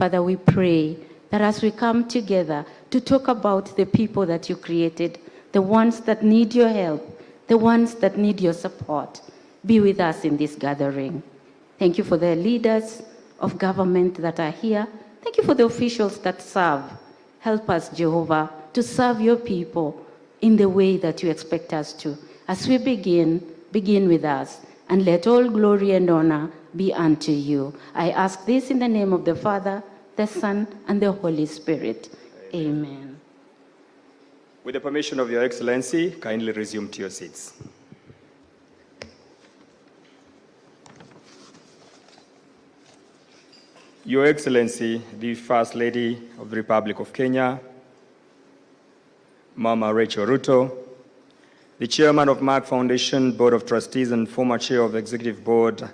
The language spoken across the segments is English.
Father, we pray that as we come together to talk about the people that you created, the ones that need your help, the ones that need your support, be with us in this gathering. Thank you for the leaders of government that are here. Thank you for the officials that serve. Help us, Jehovah, to serve your people in the way that you expect us to. As we begin with us, and let all glory and honor be unto you. I ask this in the name of the Father, the Son, and the Holy Spirit. Amen. With the permission of Your Excellency, kindly resume to your seats. Your Excellency, the First Lady of the Republic of Kenya, Mama Rachel Ruto, the Chairman of Merck Foundation Board of Trustees and former Chair of the Executive Board,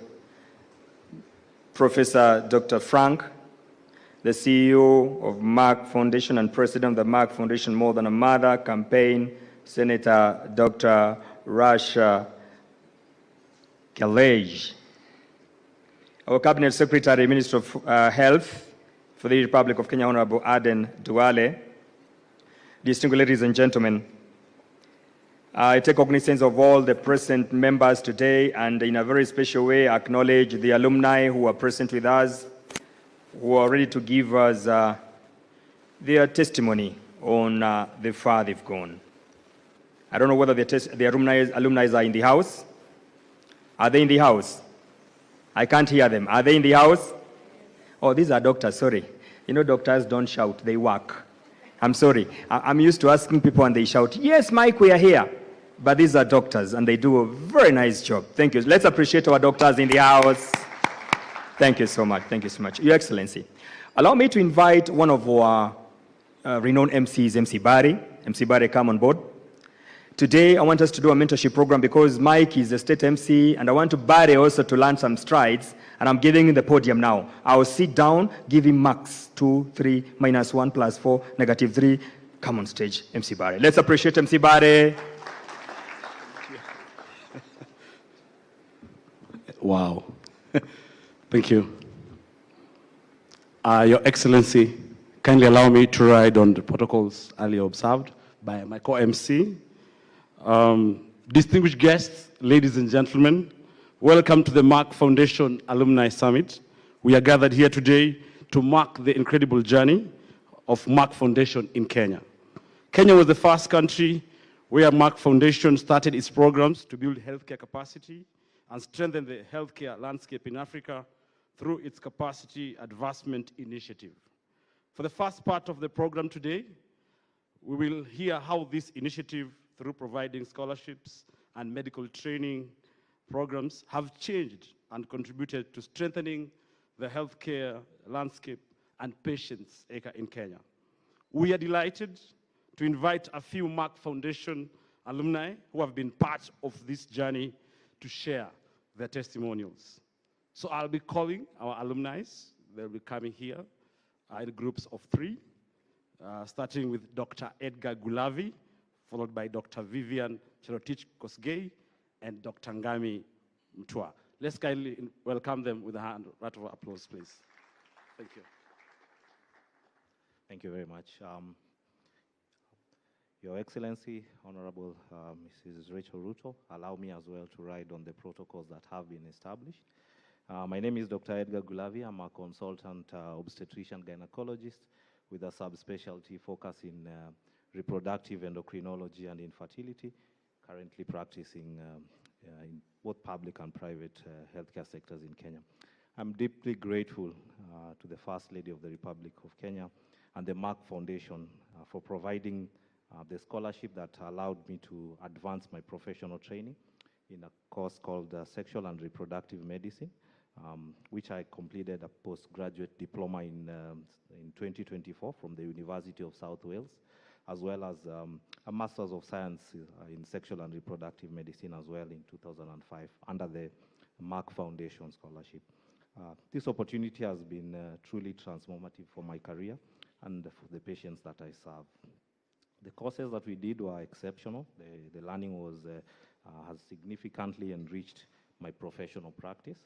Professor Dr. Frank, the CEO of Merck Foundation and President of the Merck Foundation More Than a Mother campaign, Senator Dr. Rasha Kalej, our Cabinet Secretary, Minister of Health for the Republic of Kenya, Honorable Aden Duale, distinguished ladies and gentlemen, I take cognizance of all the present members today and in a very special way acknowledge the alumni who are present with us, who are ready to give us their testimony on the far they've gone. I don't know whether the alumni are in the house. Are they in the house? I can't hear them. Are they in the house? Oh, these are doctors, sorry. You know, doctors don't shout, they work. I'm sorry. I'm used to asking people and they shout, yes, Mike, we are here. But these are doctors and they do a very nice job. Thank you. Let's appreciate our doctors in the house. Thank you so much. Thank you so much. Your Excellency, allow me to invite one of our renowned MCs, MC Barry. MC Barry, come on board. Today, I want us to do a mentorship program because Mike is a state MC and I want to Barry also to learn some strides, and I'm giving him the podium now. I'll sit down, give him marks, 2, 3, -1, +4, -3. Come on stage, MC Barry. Let's appreciate MC Barry. Wow. Thank you. Your Excellency, kindly allow me to ride on the protocols earlier observed by my co-MC. Distinguished guests, ladies and gentlemen, welcome to the Merck Foundation Alumni Summit. We are gathered here today to mark the incredible journey of Merck Foundation in Kenya. Kenya was the first country where Merck Foundation started its programs to build healthcare capacity and strengthen the healthcare landscape in Africa through its capacity advancement initiative. For the first part of the program today, we will hear how this initiative, through providing scholarships and medical training programs, have changed and contributed to strengthening the healthcare landscape and patients in Kenya. We are delighted to invite a few Merck Foundation alumni who have been part of this journey to share their testimonials. So I'll be calling our alumni. They'll be coming here in groups of 3, starting with Dr. Edgar Gulavi, followed by Dr. Vivian Cherotich Kosgei, and Dr. Ngami Mtua. Let's kindly welcome them with a round of applause, please. Thank you. Thank you very much. Your Excellency, Honorable Mrs. Rachel Ruto, allow me as well to ride on the protocols that have been established. My name is Dr. Edgar Gulavi. I'm a consultant obstetrician gynecologist with a subspecialty focus in reproductive endocrinology and infertility, currently practicing in both public and private healthcare sectors in Kenya. I'm deeply grateful to the First Lady of the Republic of Kenya and the Merck Foundation for providing the scholarship that allowed me to advance my professional training in a course called Sexual and Reproductive Medicine, which I completed a postgraduate diploma in 2024 from the University of South Wales, as well as a Master's of Science in Sexual and Reproductive Medicine as well in 2005 under the Merck Foundation Scholarship. This opportunity has been truly transformative for my career and for the patients that I serve. The courses that we did were exceptional. The learning has significantly enriched my professional practice.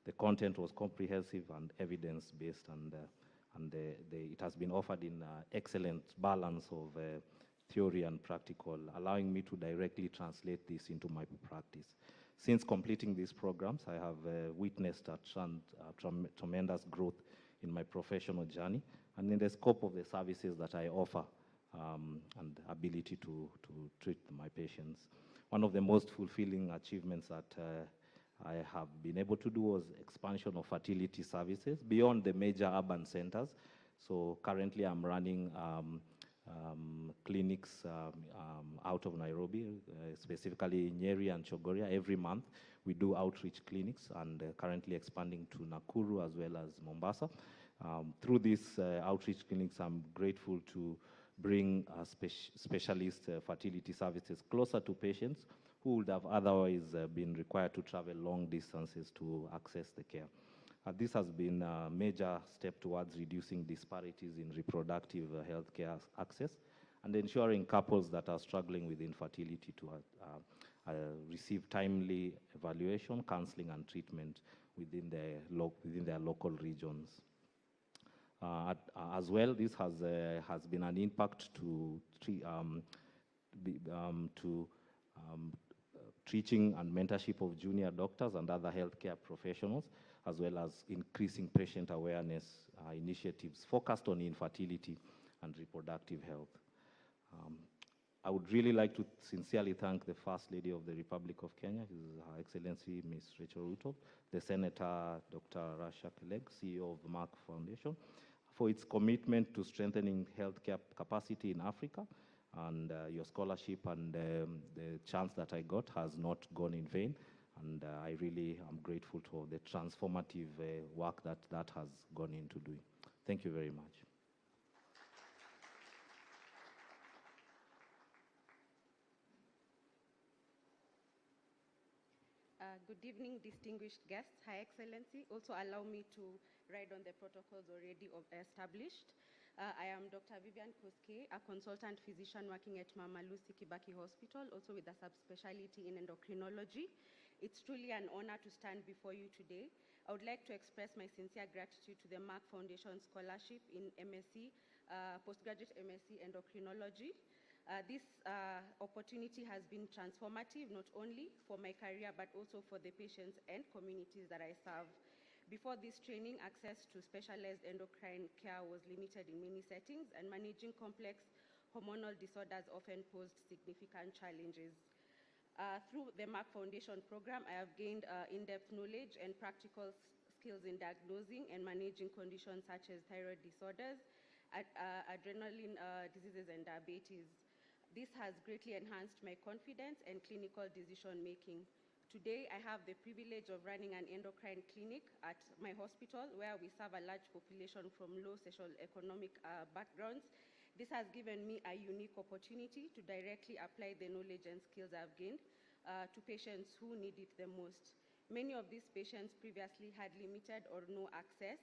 The content was comprehensive and evidence-based, and and it has been offered in excellent balance of theory and practical, allowing me to directly translate this into my practice. Since completing these programs, I have witnessed a tremendous growth in my professional journey and in the scope of the services that I offer and ability to treat my patients. One of the most fulfilling achievements that I have been able to do was expansion of fertility services beyond the major urban centers. So currently I'm running clinics out of Nairobi, specifically in Nyeri and Chogoria. Every month we do outreach clinics, and currently expanding to Nakuru as well as Mombasa. Through these outreach clinics, I'm grateful to bring specialist fertility services closer to patients who would have otherwise been required to travel long distances to access the care. This has been a major step towards reducing disparities in reproductive health care access and ensuring couples that are struggling with infertility to receive timely evaluation, counseling, and treatment within their local regions. As well, this has been an impact to teaching and mentorship of junior doctors and other healthcare professionals, as well as increasing patient awareness initiatives focused on infertility and reproductive health. I would really like to sincerely thank the First Lady of the Republic of Kenya, Her Excellency Ms. Rachel Ruto, the Senator Dr. Rasha Keleg, CEO of the Merck Foundation, for its commitment to strengthening healthcare capacity in Africa. And your scholarship and the chance that I got has not gone in vain. And I really am grateful for the transformative work that has gone into doing. Thank you very much. Good evening, distinguished guests. High Excellency, also allow me to ride on the protocols already established. I am Dr. Vivian Koske, a consultant physician working at Mama Lucy Kibaki Hospital, also with a subspecialty in endocrinology. It's truly an honor to stand before you today. I would like to express my sincere gratitude to the Merck Foundation Scholarship in MSc, postgraduate MSc endocrinology. This opportunity has been transformative, not only for my career, but also for the patients and communities that I serve. Before this training, access to specialized endocrine care was limited in many settings, and managing complex hormonal disorders often posed significant challenges. Through the Merck Foundation program, I have gained in-depth knowledge and practical skills in diagnosing and managing conditions such as thyroid disorders, adrenaline diseases, and diabetes. This has greatly enhanced my confidence and clinical decision-making. Today, I have the privilege of running an endocrine clinic at my hospital, where we serve a large population from low socioeconomic backgrounds. This has given me a unique opportunity to directly apply the knowledge and skills I've gained to patients who need it the most. Many of these patients previously had limited or no access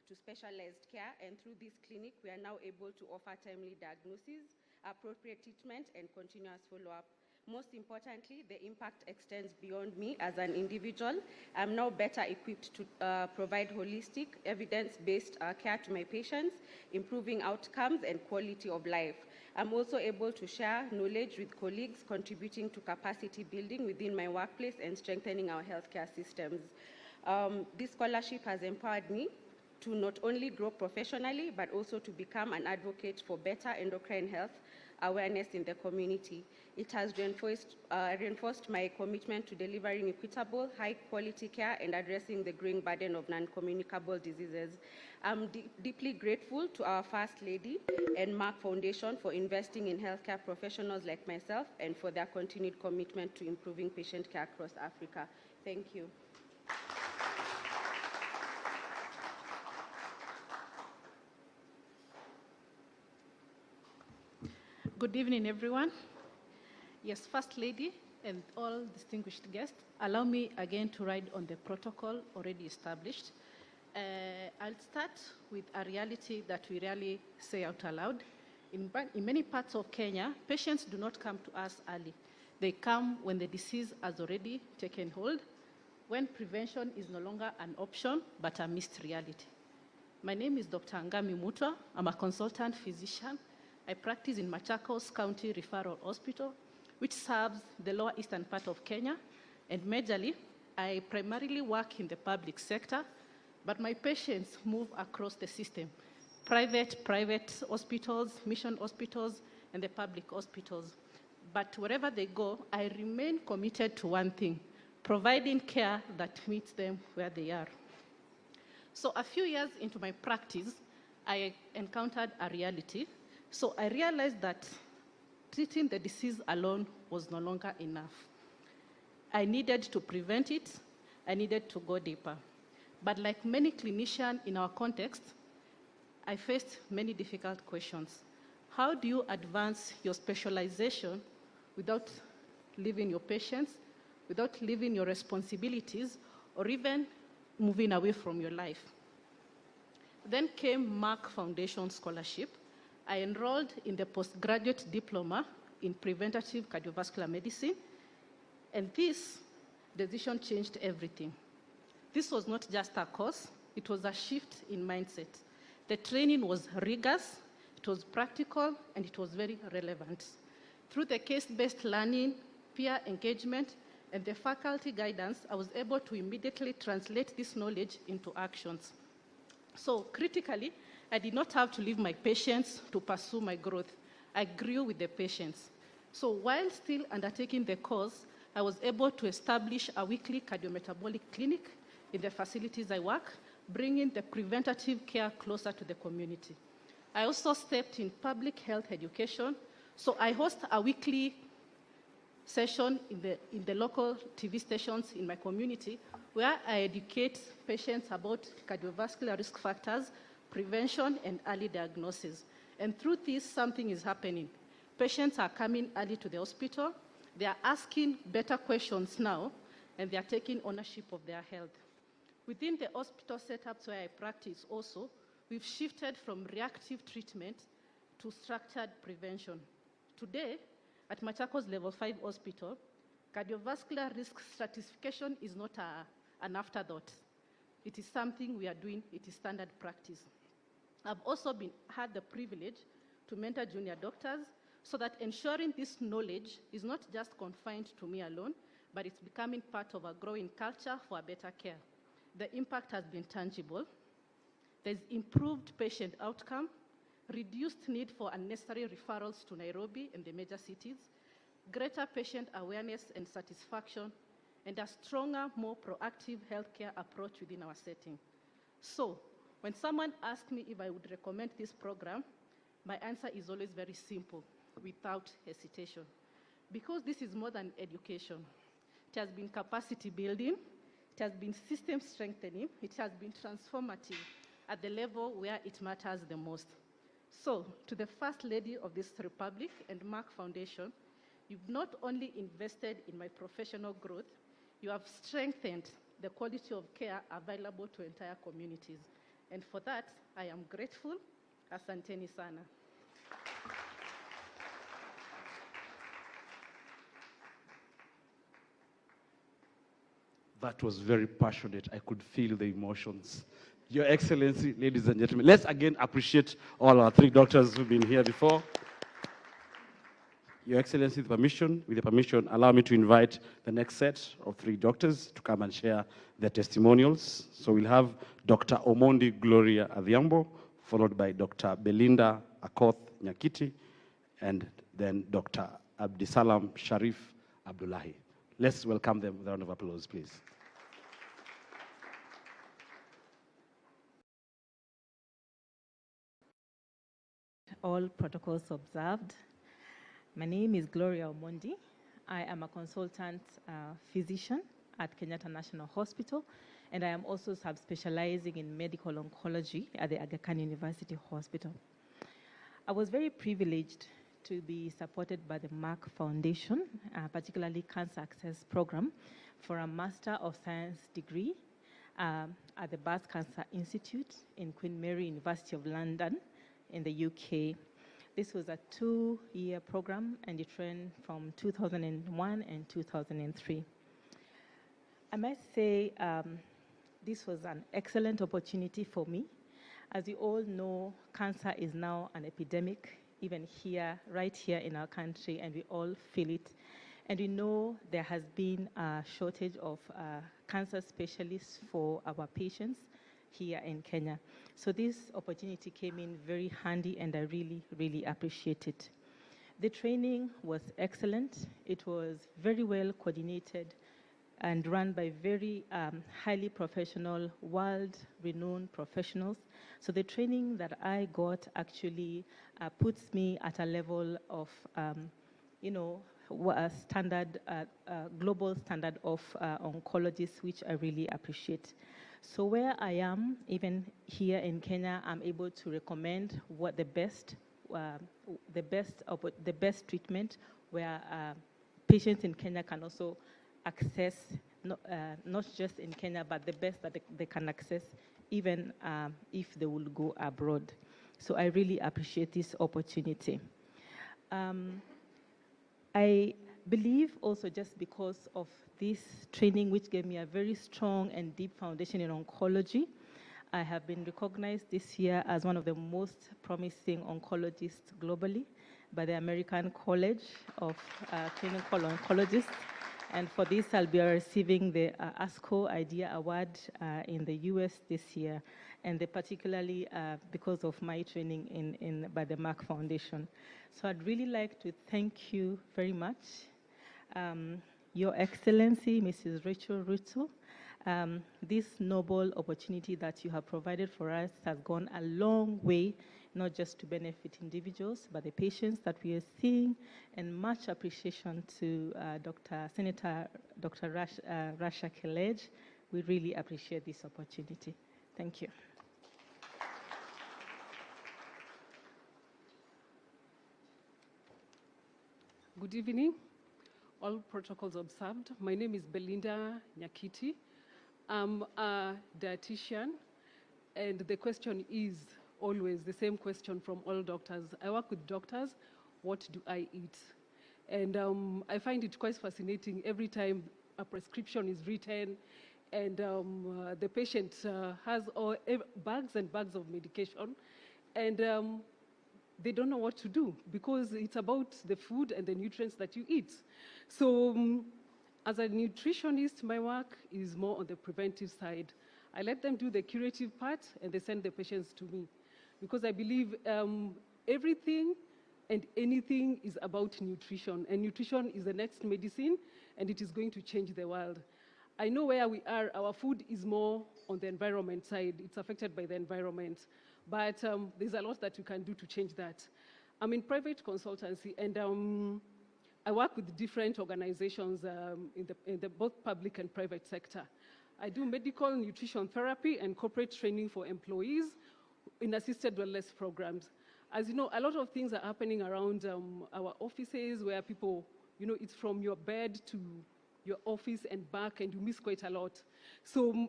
to specialized care, and through this clinic, we are now able to offer timely diagnosis, appropriate treatment, and continuous follow-up. Most importantly, the impact extends beyond me as an individual. I'm now better equipped to provide holistic, evidence-based care to my patients, improving outcomes and quality of life. I'm also able to share knowledge with colleagues, contributing to capacity building within my workplace and strengthening our healthcare systems. This scholarship has empowered me to not only grow professionally, but also to become an advocate for better endocrine health awareness in the community. It has reinforced my commitment to delivering equitable, high-quality care and addressing the growing burden of non-communicable diseases. I'm deeply grateful to our First Lady and Merck Foundation for investing in healthcare professionals like myself and for their continued commitment to improving patient care across Africa. Thank you. Good evening, everyone. Yes, First Lady and all distinguished guests, allow me again to ride on the protocol already established. I'll start with a reality that we rarely say out aloud. In many parts of Kenya, patients do not come to us early. They come when the disease has already taken hold, when prevention is no longer an option, but a missed reality. My name is Dr. Angami Mutwa. I'm a consultant physician. I practice in Machakos County Referral Hospital, which serves the lower eastern part of Kenya. And majorly, I primarily work in the public sector, but my patients move across the system. Private hospitals, mission hospitals, and the public hospitals. But wherever they go, I remain committed to one thing, providing care that meets them where they are. So a few years into my practice, I encountered a reality. So I realized that treating the disease alone was no longer enough. I needed to prevent it. I needed to go deeper. But like many clinicians in our context, I faced many difficult questions. How do you advance your specialization without leaving your patients, without leaving your responsibilities, or even moving away from your life? Then came Merck Foundation Scholarship. I enrolled in the postgraduate diploma in preventative cardiovascular medicine, and this decision changed everything. This was not just a course, it was a shift in mindset. The training was rigorous, it was practical, and it was very relevant. Through the case-based learning, peer engagement, and the faculty guidance, I was able to immediately translate this knowledge into actions. So critically, I did not have to leave my patients to pursue my growth. I grew with the patients. So while still undertaking the course, I was able to establish a weekly cardiometabolic clinic in the facilities I work, bringing the preventative care closer to the community. I also stepped in public health education. So I host a weekly session in the local TV stations in my community where I educate patients about cardiovascular risk factors, prevention, and early diagnosis. And through this, something is happening. Patients are coming early to the hospital, they are asking better questions now, and they are taking ownership of their health. Within the hospital setups where I practice also, we've shifted from reactive treatment to structured prevention. Today, at Machakos Level 5 Hospital, cardiovascular risk stratification is not an afterthought. It is something we are doing, it is standard practice. I've also had the privilege to mentor junior doctors so that ensuring this knowledge is not just confined to me alone, but it's becoming part of a growing culture for a better care. The impact has been tangible. There's improved patient outcome, reduced need for unnecessary referrals to Nairobi and the major cities, greater patient awareness and satisfaction, and a stronger, more proactive healthcare approach within our setting. So, when someone asks me if I would recommend this program, my answer is always very simple, without hesitation. Because this is more than education. It has been capacity building, it has been system strengthening, it has been transformative at the level where it matters the most. So, to the First Lady of this Republic and Merck Foundation, you've not only invested in my professional growth, you have strengthened the quality of care available to entire communities. And for that, I am grateful. Asanteni sana. That was very passionate. I could feel the emotions. Your Excellency, ladies and gentlemen, let's again appreciate all our three doctors who've been here before. Your Excellency, with your permission, allow me to invite the next set of three doctors to come and share their testimonials. So we'll have Dr. Omondi Gloria Adhiambo, followed by Dr. Belinda Akoth Nyakiti, and then Dr. Abdisalam Sharif Abdullahi. Let's welcome them with a round of applause, please. All protocols observed. My name is Gloria Omondi. I am a consultant physician at Kenyatta National Hospital, and I am also subspecializing in medical oncology at the Aga Khan University Hospital. I was very privileged to be supported by the Merck Foundation, particularly Cancer Access Program, for a Master of Science degree at the Breast Cancer Institute in Queen Mary University of London in the UK. This was a 2-year program, and it ran from 2001 and 2003. I must say this was an excellent opportunity for me. As you all know, cancer is now an epidemic, even here, right here in our country, and we all feel it. And we know there has been a shortage of cancer specialists for our patients here in Kenya. So this opportunity came in very handy, and I really, really appreciate it. The training was excellent. It was very well coordinated and run by very highly professional, world-renowned professionals. So the training that I got actually puts me at a level of, a standard, global standard of oncologists, which I really appreciate. So where I am, even here in Kenya, I'm able to recommend what the best treatment where patients in Kenya can also access, not just in Kenya, but the best that they can access, even if they will go abroad. So I really appreciate this opportunity. I believe also just because of this training, which gave me a very strong and deep foundation in oncology, I have been recognized this year as one of the most promising oncologists globally by the American College of Clinical Oncologists. And for this, I'll be receiving the ASCO IDEA Award in the US this year, and particularly because of my training by the Merck Foundation. So I'd really like to thank you very much, Your Excellency, Mrs. Rachel Ruto. This noble opportunity that you have provided for us has gone a long way, not just to benefit individuals, but the patients that we are seeing, and much appreciation to Senator Dr. Rasha Kelej. We really appreciate this opportunity. Thank you. Good evening, all protocols observed. My name is Belinda Nyakiti. I'm a dietitian, and the question is always the same question from all doctors. I work with doctors, what do I eat? And I find it quite fascinating every time a prescription is written and the patient has bags and bags of medication, and they don't know what to do because it's about the food and the nutrients that you eat. So as a nutritionist, my work is more on the preventive side. I let them do the curative part, and they send the patients to me, because I believe everything and anything is about nutrition, and nutrition is the next medicine, and it is going to change the world. I know where we are, our food is more on the environment side. It's affected by the environment, but there's a lot that we can do to change that. I'm in private consultancy, and I work with different organizations in the both public and private sector. I do medical nutrition therapy and corporate training for employees in assisted wellness programs. As you know, a lot of things are happening around our offices where people, it's from your bed to your office and back, and you miss quite a lot. So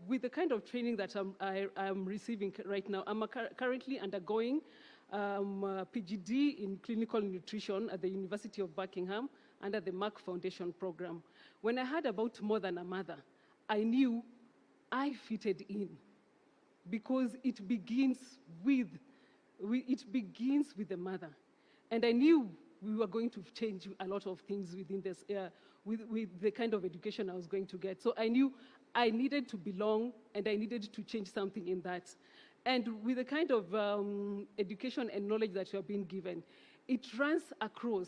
with the kind of training that I'm receiving right now, I'm currently undergoing PGD in clinical nutrition at the University of Buckingham under the Merck Foundation program. When I heard about More Than a Mother, I knew I fitted in, because it begins with the mother. And I knew we were going to change a lot of things within this, with the kind of education I was going to get. So I knew I needed to belong, and I needed to change something in that. And with the kind of education and knowledge that you are being given, it runs across.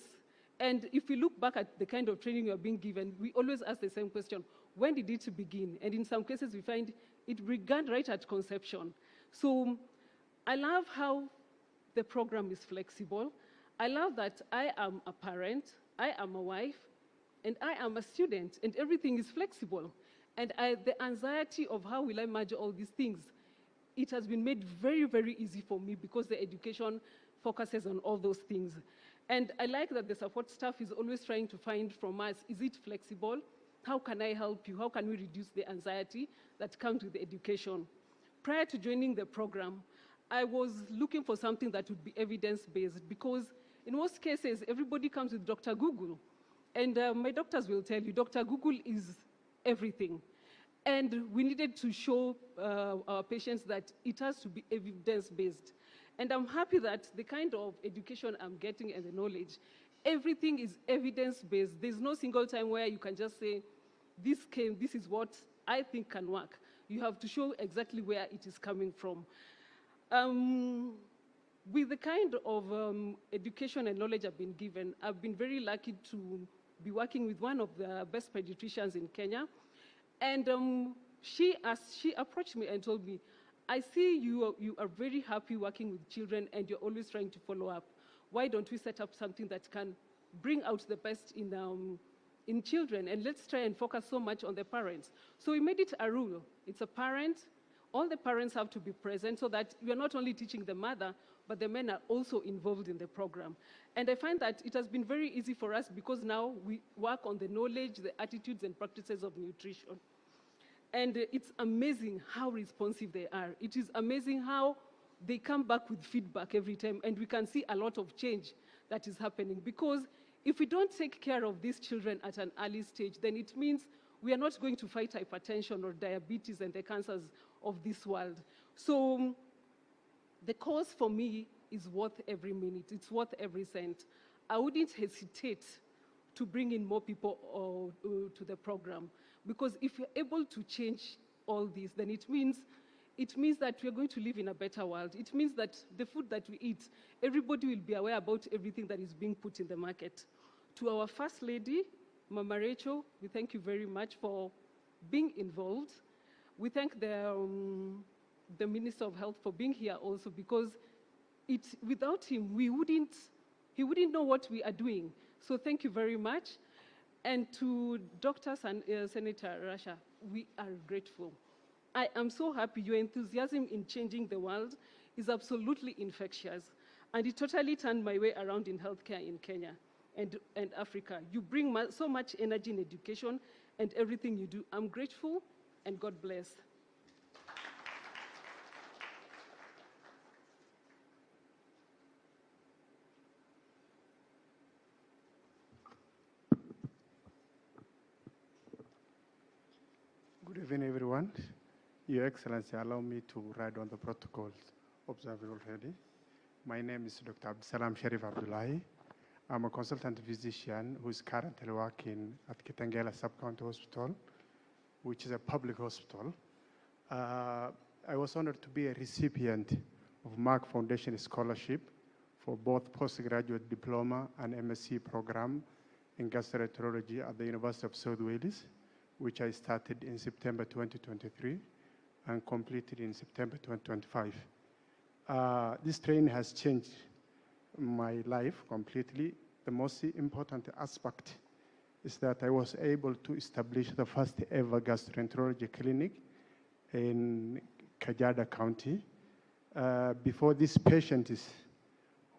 And if we look back at the kind of training you are being given, we always ask the same question: when did it begin? And in some cases, we find it began right at conception. So I love how the program is flexible. I love that I am a parent, I am a wife, and I am a student, and everything is flexible. And the anxiety of how will I manage all these things, it has been made very, very easy for me, because the education focuses on all those things. And I like that the support staff is always trying to find from us, is it flexible? How can I help you? How can we reduce the anxiety that comes with the education? Prior to joining the program, I was looking for something that would be evidence-based, because in most cases, everybody comes with Dr. Google. And my doctors will tell you, Dr. Google is everything. And we needed to show our patients that it has to be evidence-based. And I'm happy that the kind of education I'm getting and the knowledge, everything is evidence-based. There's no single time where you can just say, this is what I think can work. You have to show exactly where it is coming from. With the kind of education and knowledge I've been given, I've been very lucky to be working with one of the best pediatricians in Kenya. And she approached me and told me, I see you are very happy working with children and you're always trying to follow up. Why don't we set up something that can bring out the best in children, and let's try and focus so much on the parents. So we made it a rule. It's a parent. All the parents have to be present so that you're not only teaching the mother, but the men are also involved in the program. And I find that it has been very easy for us because now we work on the knowledge, the attitudes and practices of nutrition. And it's amazing how responsive they are. It is amazing how they come back with feedback every time, and we can see a lot of change that is happening. Because if we don't take care of these children at an early stage, then it means we are not going to fight hypertension or diabetes and the cancers of this world. So the cause for me is worth every minute. It's worth every cent. I wouldn't hesitate to bring in more people to the program, because if we're able to change all this, then it means that we're going to live in a better world. It means that the food that we eat, everybody will be aware about everything that is being put in the market. To our First Lady, Mama Rachel, we thank you very much for being involved. We thank the Minister of Health for being here also, because without him, he wouldn't know what we are doing. So thank you very much. And to Dr. Senator Rasha, we are grateful. I am so happy. Your enthusiasm in changing the world is absolutely infectious. And it totally turned my way around in healthcare in Kenya and Africa. You bring so much energy in education and everything you do. I'm grateful, and God bless. Good evening, everyone. Your Excellency, allow me to write on the protocols observed already. My name is Dr. Abdisalam Sharif Abdullahi. I'm a consultant physician who is currently working at Kitengela Sub-County Hospital, which is a public hospital. I was honored to be a recipient of Merck Foundation Scholarship for both postgraduate diploma and MSc program in gastroenterology at the University of South Wales, which I started in September 2023 and completed in September 2025. This training has changed my life completely. The most important aspect is that I was able to establish the first ever gastroenterology clinic in Kajiado County. Before these patients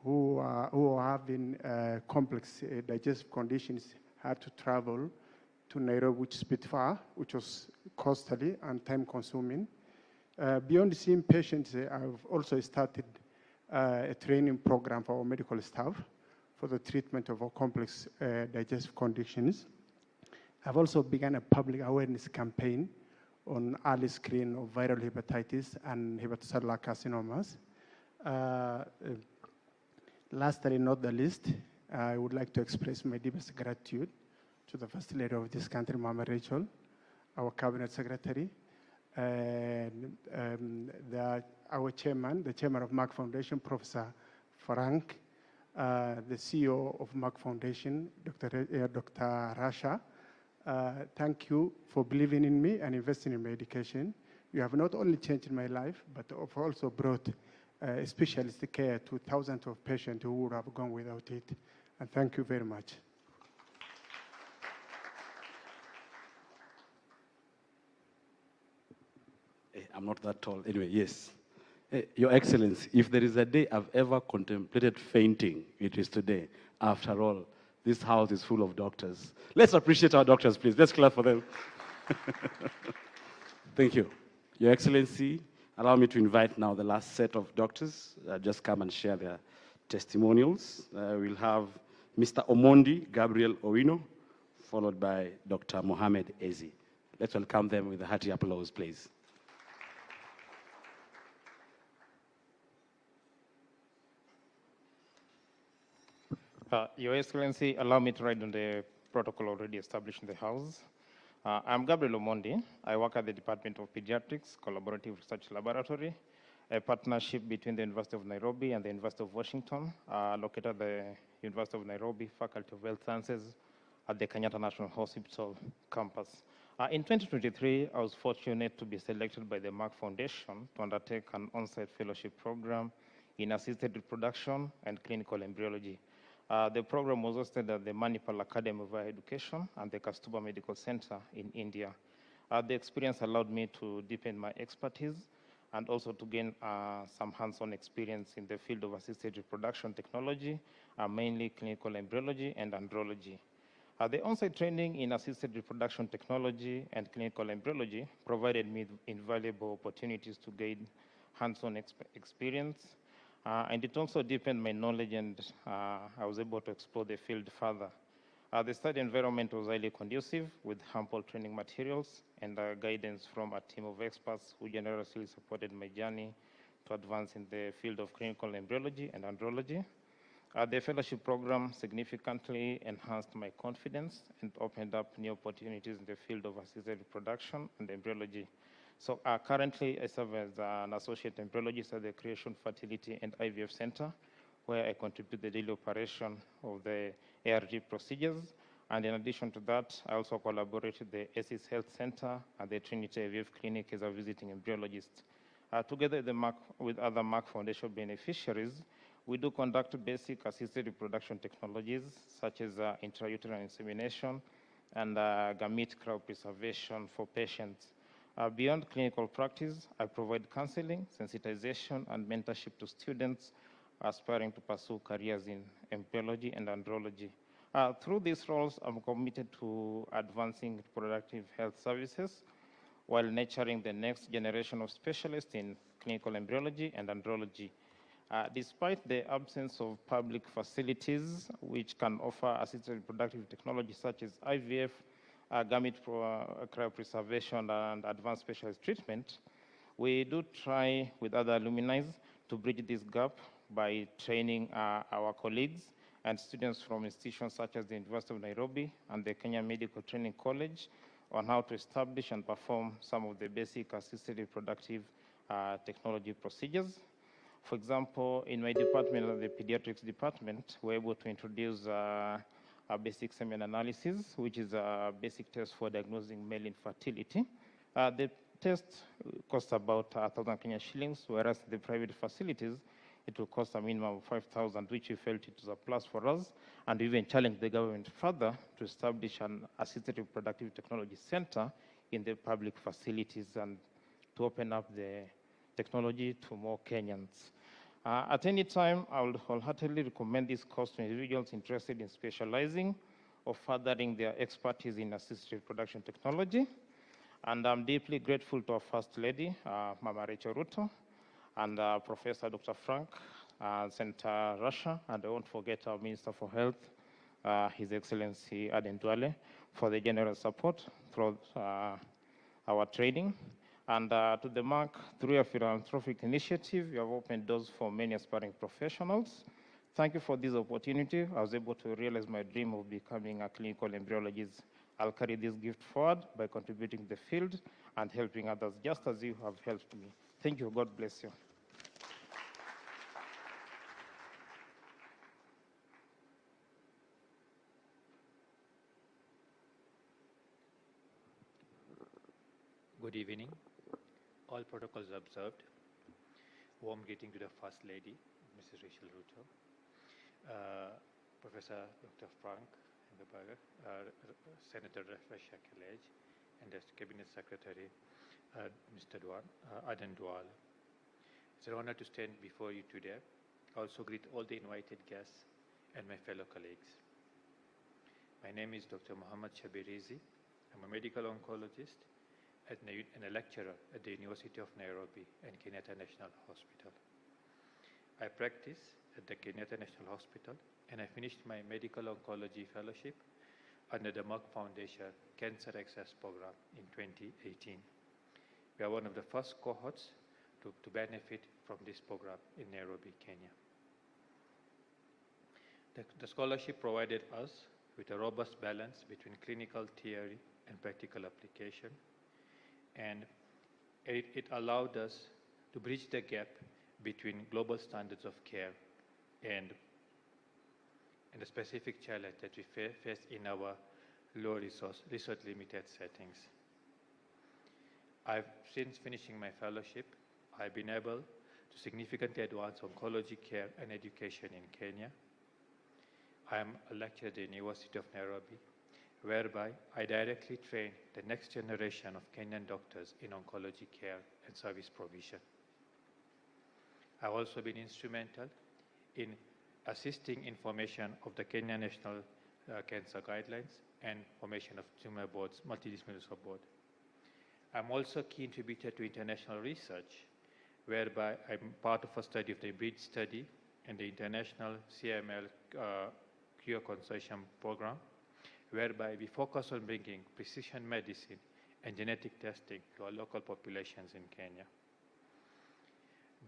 who are having complex digestive conditions had to travel to Nairobi, which is a bit far, which was costly and time-consuming. Beyond seeing patients, I've also started a training program for our medical staff for the treatment of our complex digestive conditions. I've also begun a public awareness campaign on early screening of viral hepatitis and hepatocellular carcinomas. Lastly, not the least, I would like to express my deepest gratitude to the First Lady of this country, Mama Rachel, our Cabinet Secretary, and our chairman, the chairman of Merck Foundation, Professor Frank, the CEO of Merck Foundation, Dr. Rasha. Thank you for believing in me and investing in my education. You have not only changed my life, but have also brought specialist care to thousands of patients who would have gone without it. And thank you very much. I'm not that tall. Anyway, yes. Your Excellency, if there is a day I've ever contemplated fainting, it is today. After all, this house is full of doctors. Let's appreciate our doctors, please. Let's clap for them. Thank you. Your Excellency, allow me to invite now the last set of doctors. Just come and share their testimonials. We'll have Mr. Omondi Gabriel Owino, followed by Dr. Mohamed Ezi. Let's welcome them with a hearty applause, please. Your Excellency, allow me to write on the protocol already established in the House. I'm Gabriel Omondi. I work at the Department of Pediatrics Collaborative Research Laboratory, a partnership between the University of Nairobi and the University of Washington, located at the University of Nairobi Faculty of Health Sciences at the Kenyatta National Hospital campus. In 2023, I was fortunate to be selected by the Merck Foundation to undertake an on-site fellowship program in assisted reproduction and clinical embryology. The program was hosted at the Manipal Academy of Higher Education and the Kastuba Medical Center in India. The experience allowed me to deepen my expertise and also to gain some hands-on experience in the field of assisted reproduction technology, mainly clinical embryology and andrology. The on-site training in assisted reproduction technology and clinical embryology provided me invaluable opportunities to gain hands-on experience, and it also deepened my knowledge, and I was able to explore the field further. The study environment was highly conducive with ample training materials and guidance from a team of experts who generously supported my journey to advance in the field of clinical embryology and andrology. The fellowship program significantly enhanced my confidence and opened up new opportunities in the field of assisted reproduction and embryology. So currently, I serve as an associate embryologist at the Creation Fertility and IVF Center, where I contribute the daily operation of the ARG procedures. And in addition to that, I also collaborate with the ACIS Health Center and the Trinity IVF Clinic as a visiting embryologist. Together with other Merck Foundation beneficiaries, we do conduct basic assisted reproduction technologies such as intrauterine insemination and gamete cryopreservation for patients. Beyond clinical practice, I provide counseling, sensitization, and mentorship to students aspiring to pursue careers in embryology and andrology. Through these roles, I'm committed to advancing reproductive health services while nurturing the next generation of specialists in clinical embryology and andrology. Despite the absence of public facilities which can offer assisted reproductive technology such as IVF, gamete cryopreservation, and advanced specialist treatment, we do try with other alumni to bridge this gap by training our colleagues and students from institutions such as the University of Nairobi and the Kenya Medical Training College on how to establish and perform some of the basic assisted reproductive technology procedures. For example, in my department, the pediatrics department, we're able to introduce a basic semen analysis, which is a basic test for diagnosing male infertility. The test costs about 1,000 Kenya shillings, whereas the private facilities, it will cost a minimum of 5,000, which we felt it was a plus for us, and we even challenged the government further to establish an assisted reproductive technology center in the public facilities and to open up the technology to more Kenyans. At any time, I would wholeheartedly recommend this course to individuals interested in specializing or furthering their expertise in assisted reproduction technology. And I'm deeply grateful to our First Lady, Mama Rachel Ruto, and Professor Dr. Frank, Senator Russia, and I won't forget our Minister for Health, His Excellency Aden Duale, for the generous support throughout our training. And to the Merck, through a philanthropic initiative, you have opened doors for many aspiring professionals. Thank you for this opportunity. I was able to realize my dream of becoming a clinical embryologist. I'll carry this gift forward by contributing to the field and helping others, just as you have helped me. Thank you. God bless you. Good evening. All protocols observed. Warm greeting to the First Lady, Mrs. Rachel Ruto, Professor Dr. Frank Ndebaga, Senator Rasha Kelej, and the Cabinet Secretary, Mr. Aden Duale. It's an honor to stand before you today. I also greet all the invited guests and my fellow colleagues. My name is Dr. Muhammad Shabirizi. I'm a medical oncologist and a lecturer at the University of Nairobi and Kenyatta National Hospital. I practice at the Kenyatta National Hospital, and I finished my medical oncology fellowship under the Merck Foundation Cancer Access Program in 2018. We are one of the first cohorts to benefit from this program in Nairobi, Kenya. The scholarship provided us with a robust balance between clinical theory and practical application, and it allowed us to bridge the gap between global standards of care and the specific challenge that we face in our low resource limited settings. Since finishing my fellowship, I've been able to significantly advance oncology care and education in Kenya. I am a lecturer at the University of Nairobi, whereby I directly train the next generation of Kenyan doctors in oncology care and service provision. I've also been instrumental in assisting in formation of the Kenya National Cancer Guidelines and formation of tumor boards, multidisciplinary board. I'm also a key contributor to international research, whereby I'm part of a study of the BRIDGE study and the International CML Cure Consortium program, whereby we focus on bringing precision medicine and genetic testing to our local populations in Kenya.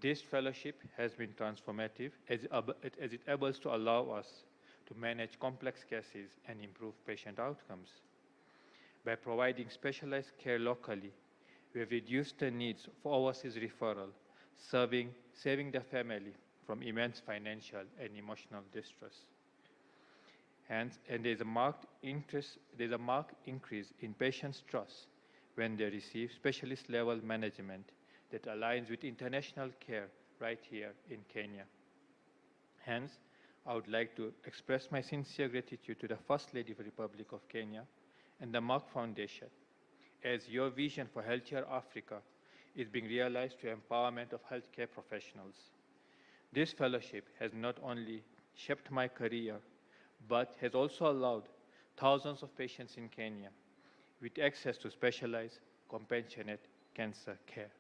This fellowship has been transformative as it able to allow us to manage complex cases and improve patient outcomes. By providing specialized care locally, we have reduced the needs for overseas referral, saving the family from immense financial and emotional distress. Hence, and there's a marked increase in patients' trust when they receive specialist-level management that aligns with international care right here in Kenya. Hence, I would like to express my sincere gratitude to the First Lady of the Republic of Kenya and the Merck Foundation, as your vision for healthier Africa is being realized through empowerment of healthcare professionals. This fellowship has not only shaped my career, but has also allowed thousands of patients in Kenya with access to specialized, compassionate cancer care.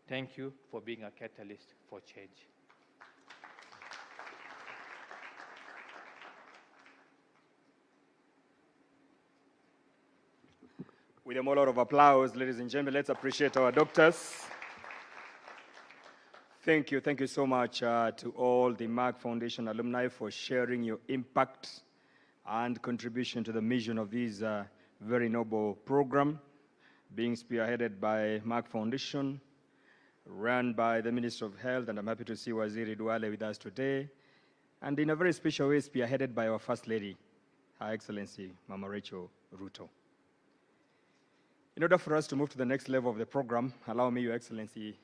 Thank you for being a catalyst for change. With a lot of applause, ladies and gentlemen, let's appreciate our doctors. Thank you so much to all the Merck Foundation alumni for sharing your impact and contribution to the mission of this very noble program, being spearheaded by Merck Foundation, run by the Minister of Health, and I'm happy to see Waziri Duale with us today, and in a very special way, spearheaded by our First Lady, Her Excellency, Mama Rachel Ruto. In order for us to move to the next level of the program, allow me, Your Excellency,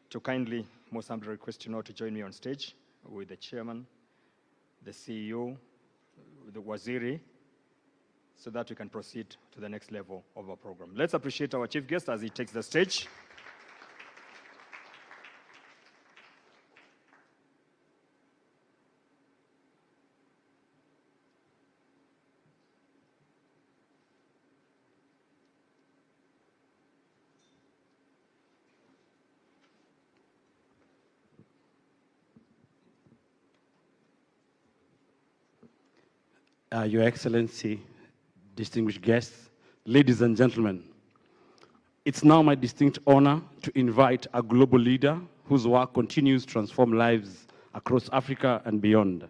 to kindly, most humbly request you now to join me on stage with the Chairman, the CEO, the Waziri, so that we can proceed to the next level of our program. Let's appreciate our chief guest as he takes the stage. Your Excellency, distinguished guests, ladies and gentlemen, it's now my distinct honor to invite a global leader whose work continues to transform lives across Africa and beyond.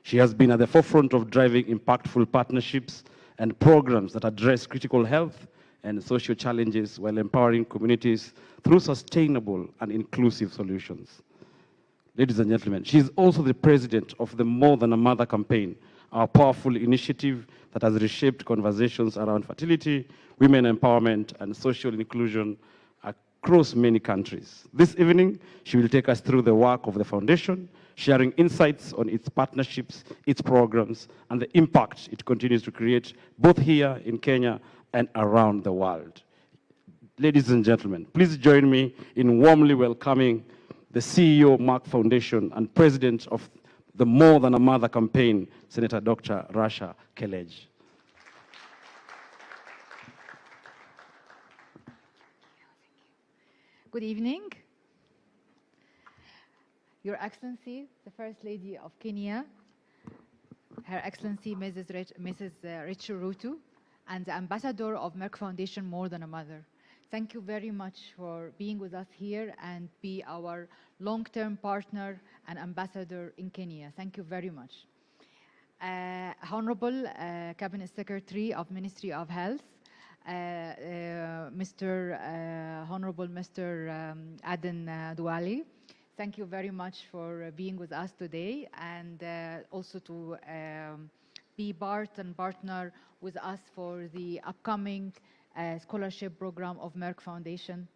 She has been at the forefront of driving impactful partnerships and programs that address critical health and social challenges while empowering communities through sustainable and inclusive solutions. Ladies and gentlemen, she is also the president of the More Than a Mother campaign, our powerful initiative that has reshaped conversations around fertility, women empowerment, and social inclusion across many countries. This evening, she will take us through the work of the foundation, sharing insights on its partnerships, its programs, and the impact it continues to create both here in Kenya and around the world. Ladies and gentlemen, please join me in warmly welcoming the CEO of Merck Foundation and President of the More Than a Mother campaign, Senator Dr. Rasha Kelej. Good evening. Your Excellency, the First Lady of Kenya, Her Excellency Mrs. Rachel Ruto, and the Ambassador of Merck Foundation, More Than a Mother. Thank you very much for being with us here and be our long-term partner and ambassador in Kenya. Thank you very much. Honorable Cabinet Secretary of Ministry of Health, Honorable Mr. Aden Duale, thank you very much for being with us today, and also to be part and partner with us for the upcoming scholarship program of Merck Foundation.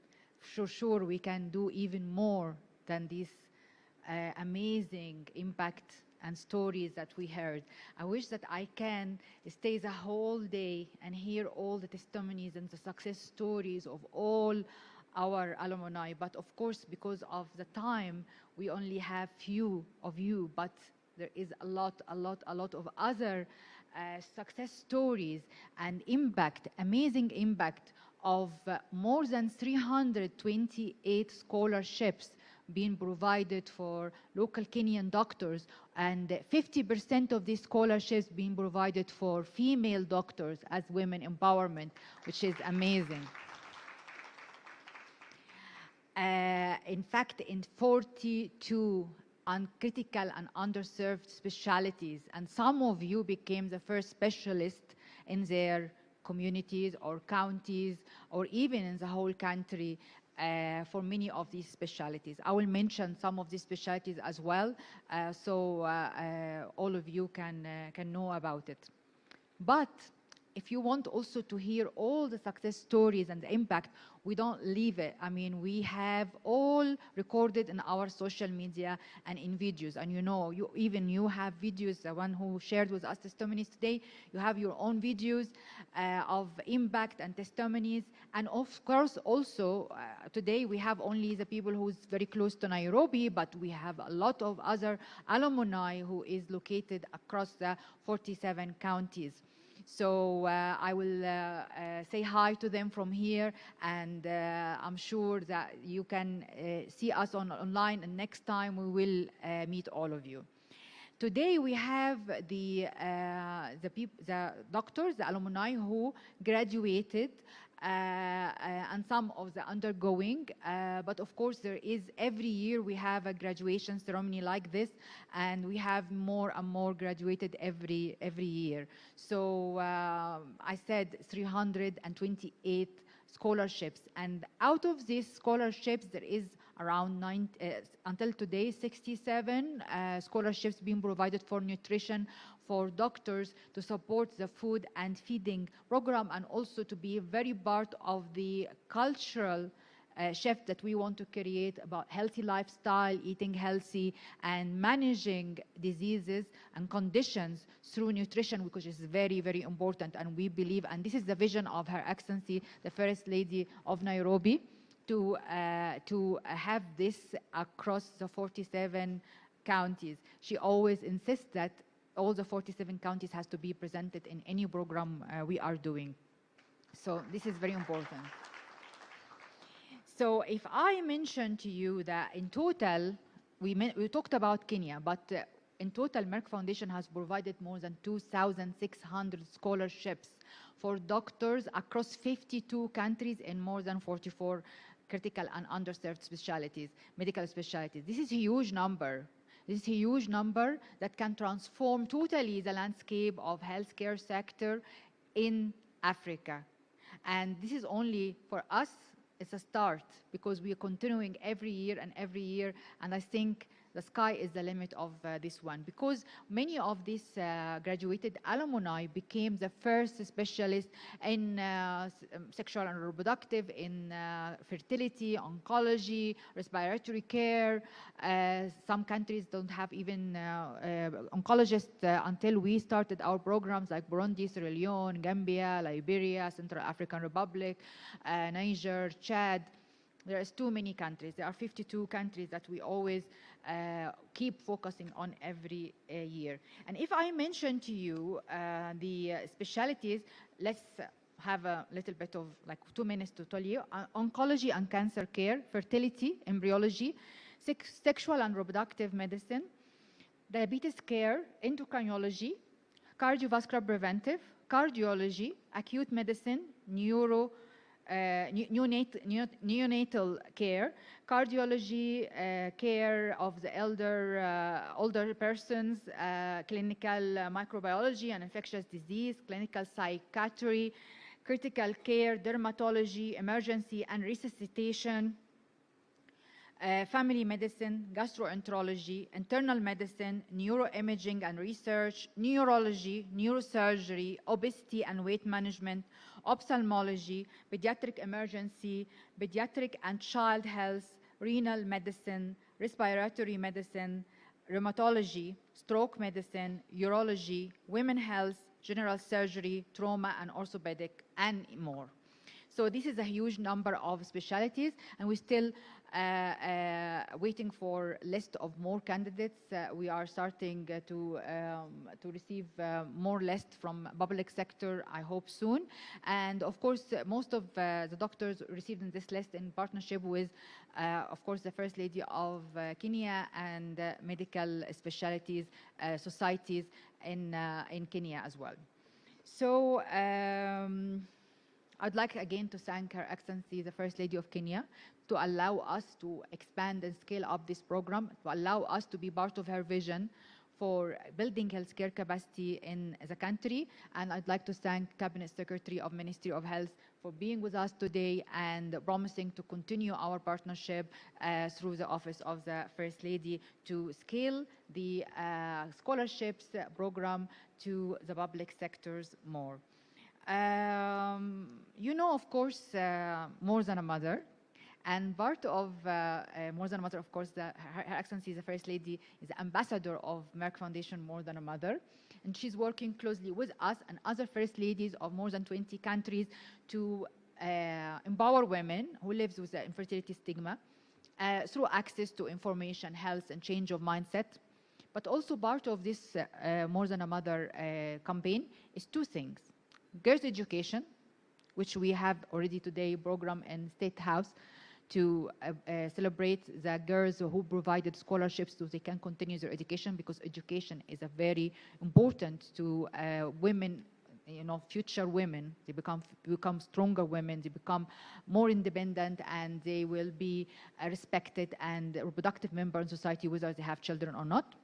Sure, we can do even more than this amazing impact and stories that we heard. I wish that I can stay the whole day and hear all the testimonies and the success stories of all our alumni, but of course, because of the time, we only have few of you, but there is a lot of other success stories and impact, amazing impact of more than 328 scholarships being provided for local Kenyan doctors, and 50% of these scholarships being provided for female doctors as women empowerment, which is amazing. In fact, in 42 critical and underserved specialties, and some of you became the first specialist in their communities or counties or even in the whole country for many of these specialties. I will mention some of these specialties as well, so all of you can know about it. But if you want also to hear all the success stories and the impact, we don't leave it. I mean, we have all recorded in our social media and in videos. And you know, you have videos, the one who shared with us testimonies today, you have your own videos of impact and testimonies. And of course, also, today we have only the people who's very close to Nairobi, but we have a lot of other alumni who is located across the 47 counties. So I will say hi to them from here, and I'm sure that you can see us online, and next time we will meet all of you. Today we have the doctors, the alumni who graduated, and some of the undergoing, but of course there is every year we have a graduation ceremony like this, and we have more and more graduated every year. So I said 328 scholarships, and out of these scholarships there is around until today 67 scholarships being provided for nutrition for doctors to support the food and feeding program, and also to be very part of the cultural shift that we want to create about healthy lifestyle, eating healthy, and managing diseases and conditions through nutrition, which is very, very important. And we believe, and this is the vision of Her Excellency, the First Lady of Nairobi, to have this across the 47 counties. She always insists that all the 47 counties has to be presented in any program we are doing. So this is very important. So if I mention to you that in total, we talked about Kenya, but in total, Merck Foundation has provided more than 2,600 scholarships for doctors across 52 countries in more than 44 critical and underserved specialties, medical specialties. This is a huge number. This is a huge number that can transform totally the landscape of healthcare sector in Africa. And this is only for us, it's a start, because we are continuing every year, and I think the sky is the limit of this one, because many of these graduated alumni became the first specialists in sexual and reproductive, in fertility, oncology, respiratory care. Some countries don't have even oncologists until we started our programs, like Burundi, Sierra Leone, Gambia, Liberia, Central African Republic, Niger, Chad. There is too many countries. There are 52 countries that we always keep focusing on every year. And if I mention to you the specialties, let's have a little bit of like 2 minutes to tell you. Oncology and cancer care, fertility, embryology, sexual and reproductive medicine, diabetes care, endocrinology, cardiovascular preventive, cardiology, acute medicine, neonatal care, cardiology, care of the older persons, clinical microbiology and infectious disease, clinical psychiatry, critical care, dermatology, emergency and resuscitation, family medicine, gastroenterology, internal medicine, neuroimaging and research, neurology, neurosurgery, obesity and weight management, ophthalmology, pediatric emergency, pediatric and child health, renal medicine, respiratory medicine, rheumatology, stroke medicine, urology, women's health, general surgery, trauma and orthopedic, and more. So this is a huge number of specialties, and we're still waiting for list of more candidates. We are starting to receive more lists from public sector, I hope soon. And of course, most of the doctors received in this list in partnership with, of course, the First Lady of Kenya and medical specialties societies in Kenya as well. So I'd like again to thank Her Excellency, the First Lady of Kenya, to allow us to expand and scale up this program, to allow us to be part of her vision for building healthcare capacity in the country. And I'd like to thank Cabinet Secretary of Ministry of Health for being with us today and promising to continue our partnership through the Office of the First Lady to scale the scholarships program to the public sectors more. You know, of course, More Than a Mother. And part of More Than a Mother, of course, Her Excellency, the First Lady, is the ambassador of Merck Foundation More Than a Mother. And she's working closely with us and other First Ladies of more than 20 countries to empower women who live with the infertility stigma through access to information, health, and change of mindset. But also part of this More Than a Mother campaign is two things. Girls' education, which we have already today program in State House to celebrate the girls who provided scholarships so they can continue their education, because education is a very important to women, you know, future women. They become stronger women, they become more independent, and they will be respected and a reproductive member in society, whether they have children or not.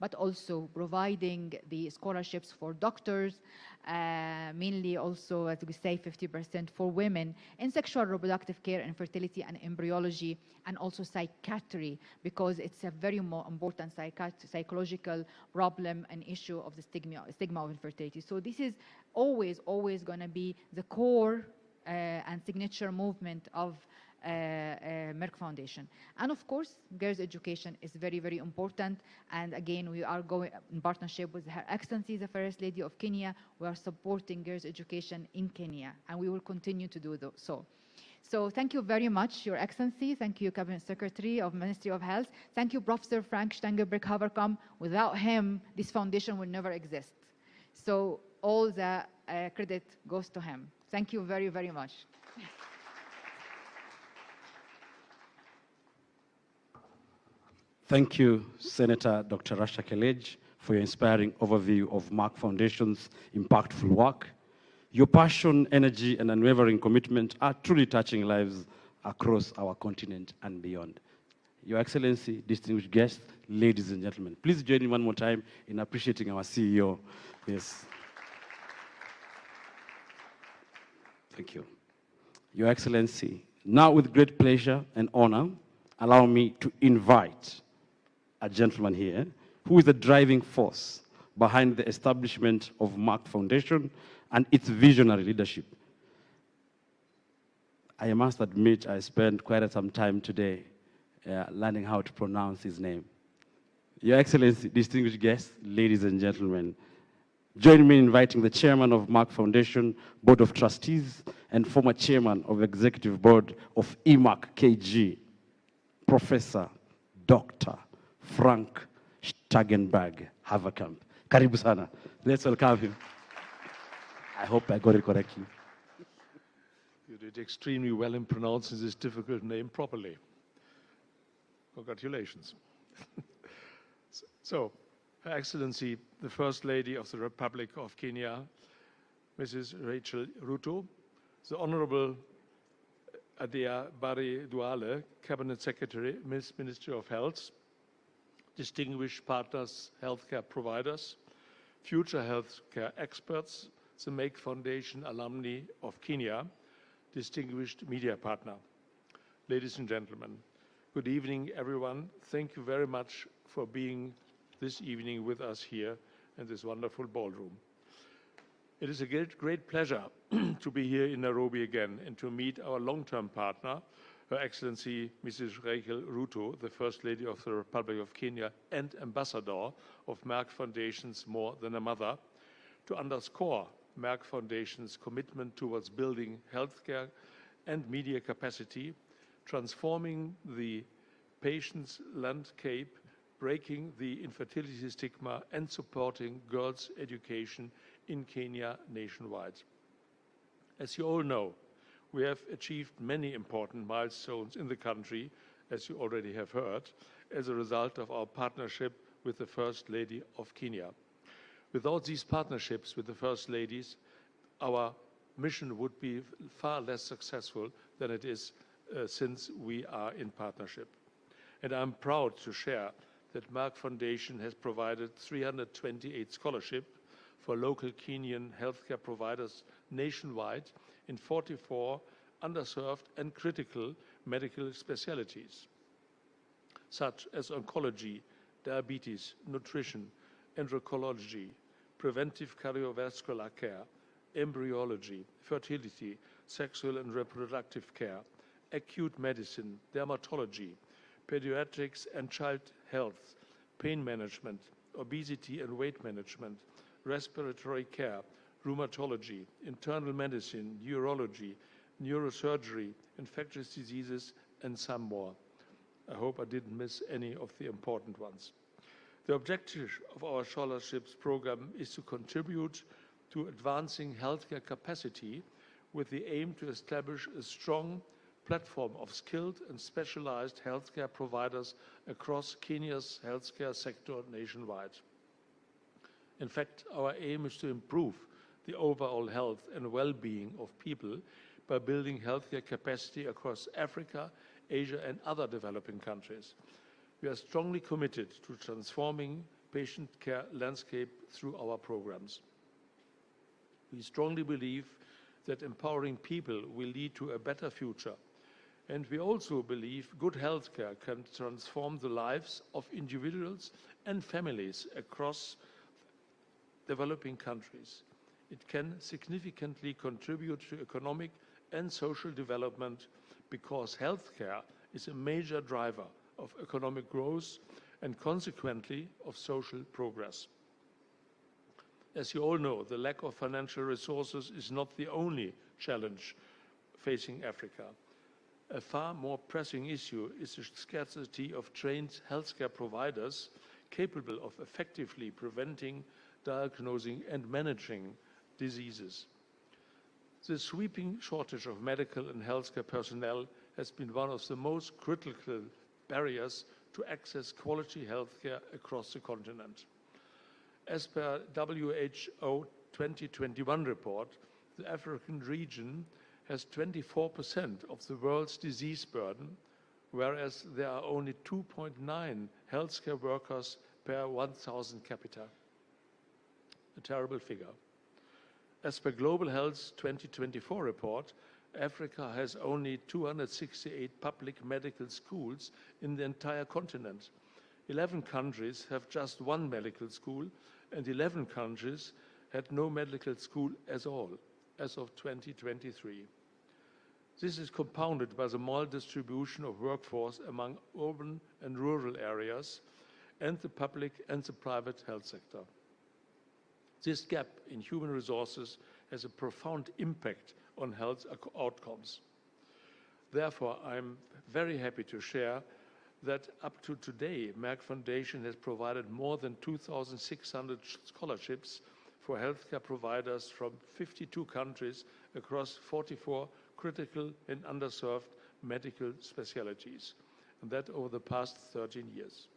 But also providing the scholarships for doctors, mainly also, as we say, 50% for women in sexual reproductive care, infertility and embryology, and also psychiatry, because it's a very important psychological problem and issue of the stigma of infertility. So this is always going to be the core and signature movement of Merck Foundation. And of course, girls' education is very, very important. And again, we are going in partnership with Her Excellency, the First Lady of Kenya. We are supporting girls' education in Kenya, and we will continue to do so. So thank you very much, Your Excellency. Thank you, Cabinet Secretary of Ministry of Health. Thank you, Professor Frank Stangenberg-Haverkamp. Without him, this foundation would never exist. So all the credit goes to him. Thank you very, very much. Thank you, Senator Dr. Rasha Kelej, for your inspiring overview of Merck Foundation's impactful work. Your passion, energy, and unwavering commitment are truly touching lives across our continent and beyond. Your Excellency, distinguished guests, ladies and gentlemen, please join me one more time in appreciating our CEO. Yes. Thank you. Your Excellency, now with great pleasure and honor, allow me to invite a gentleman here who is the driving force behind the establishment of Merck Foundation and its visionary leadership. I must admit I spent quite some time today learning how to pronounce his name. Your Excellency, distinguished guests, ladies and gentlemen, join me in inviting the chairman of Merck Foundation Board of Trustees and former chairman of Executive Board of EMAC KG, Professor Dr. Frank Stangenberg-Haverkamp. Karibu sana. Let's welcome him. I hope I got it correctly. You did extremely well in pronouncing this difficult name properly. Congratulations. So, Her Excellency, the First Lady of the Republic of Kenya, Mrs. Rachel Ruto, the Honorable Adia Barry Duale, Cabinet Secretary, Ministry of Health, distinguished partners, healthcare providers, future healthcare experts, the Make Foundation alumni of Kenya, distinguished media partner. Ladies and gentlemen, good evening, everyone. Thank you very much for being this evening with us here in this wonderful ballroom. It is a great pleasure to be here in Nairobi again and to meet our long-term partner, Her Excellency Mrs. Rachel Ruto, the First Lady of the Republic of Kenya and Ambassador of Merck Foundation's More Than a Mother, to underscore Merck Foundation's commitment towards building healthcare and media capacity, transforming the patient's landscape, breaking the infertility stigma, and supporting girls' education in Kenya nationwide. As you all know, we have achieved many important milestones in the country, as you already have heard, as a result of our partnership with the First Lady of Kenya. Without these partnerships with the First Ladies, our mission would be far less successful than it is since we are in partnership. And I'm proud to share that Merck Foundation has provided 328 scholarships for local Kenyan healthcare providers nationwide in 44 underserved and critical medical specialties, such as oncology, diabetes, nutrition, endocrinology, preventive cardiovascular care, embryology, fertility, sexual and reproductive care, acute medicine, dermatology, pediatrics and child health, pain management, obesity and weight management, respiratory care, rheumatology, internal medicine, urology, neurosurgery, infectious diseases, and some more. I hope I didn't miss any of the important ones. The objective of our scholarships program is to contribute to advancing healthcare capacity with the aim to establish a strong platform of skilled and specialized healthcare providers across Kenya's healthcare sector nationwide. In fact, our aim is to improve the overall health and well-being of people by building healthcare capacity across Africa, Asia, and other developing countries. We are strongly committed to transforming patient care landscape through our programs. We strongly believe that empowering people will lead to a better future. And we also believe good healthcare can transform the lives of individuals and families across developing countries. It can significantly contribute to economic and social development because healthcare is a major driver of economic growth and consequently of social progress. As you all know, the lack of financial resources is not the only challenge facing Africa. A far more pressing issue is the scarcity of trained healthcare providers capable of effectively preventing, diagnosing, and managing diseases. The sweeping shortage of medical and healthcare personnel has been one of the most critical barriers to access quality healthcare across the continent. As per WHO 2021 report, the African region has 24% of the world's disease burden, whereas there are only 2.9 healthcare workers per 1,000 capita. A terrible figure. As per Global Health's 2024 report, Africa has only 268 public medical schools in the entire continent. 11 countries have just one medical school, and 11 countries had no medical school at all as of 2023. This is compounded by the maldistribution of workforce among urban and rural areas and the public and the private health sector. This gap in human resources has a profound impact on health outcomes. Therefore, I'm very happy to share that up to today, Merck Foundation has provided more than 2,600 scholarships for healthcare providers from 52 countries across 44 critical and underserved medical specialties, and that over the past 13 years.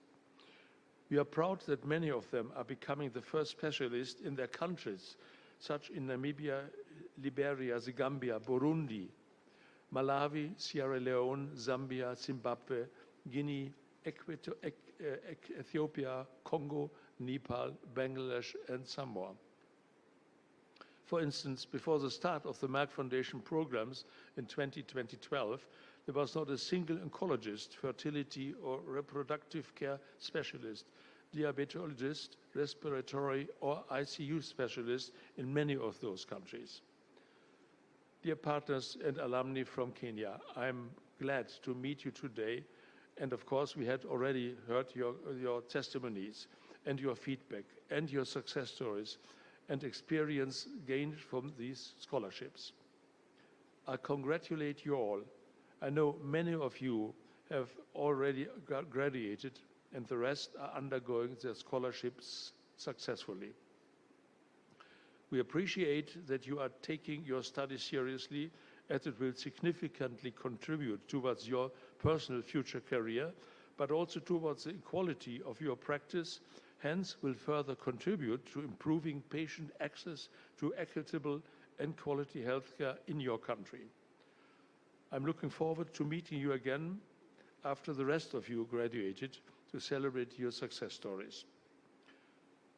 We are proud that many of them are becoming the first specialists in their countries, such in Namibia, Liberia, Zambia, Burundi, Malawi, Sierra Leone, Zambia, Zimbabwe, Guinea, Ethiopia, Congo, Nepal, Bangladesh, and Samoa. For instance, before the start of the Merck Foundation programs in 2012, there was not a single oncologist, fertility or reproductive care specialist, diabetologist, respiratory or ICU specialist in many of those countries. Dear partners and alumni from Kenya, I'm glad to meet you today. And of course, we had already heard your testimonies and your feedback and your success stories and experience gained from these scholarships. I congratulate you all. I know many of you have already graduated and the rest are undergoing their scholarships successfully. We appreciate that you are taking your studies seriously, as it will significantly contribute towards your personal future career, but also towards the quality of your practice, hence will further contribute to improving patient access to equitable and quality healthcare in your country. I'm looking forward to meeting you again after the rest of you graduated to celebrate your success stories.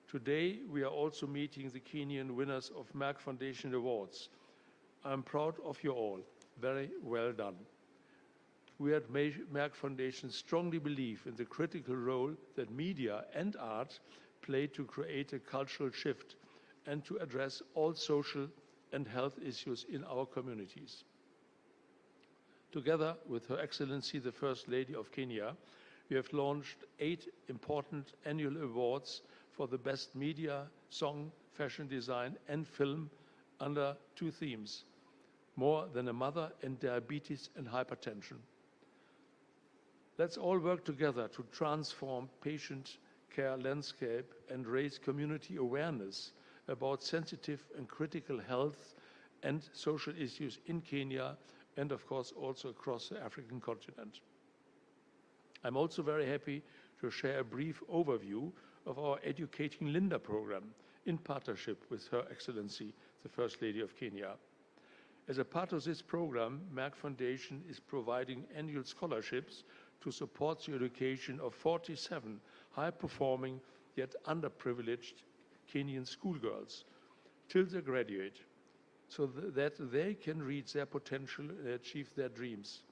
Today, we are also meeting the Kenyan winners of Merck Foundation Awards. I'm proud of you all. Very well done. We at Merck Foundation strongly believe in the critical role that media and art play to create a cultural shift and to address all social and health issues in our communities. Together with Her Excellency, the First Lady of Kenya, we have launched 8 important annual awards for the best media, song, fashion design, and film under 2 themes: more than a mother and diabetes and hypertension. Let's all work together to transform patient care landscape and raise community awareness about sensitive and critical health and social issues in Kenya and of course also across the African continent. I'm also very happy to share a brief overview of our Educating Linda program in partnership with Her Excellency, the First Lady of Kenya. As a part of this program, Merck Foundation is providing annual scholarships to support the education of 47 high-performing yet underprivileged Kenyan schoolgirls till they graduate, so that they can reach their potential and achieve their dreams.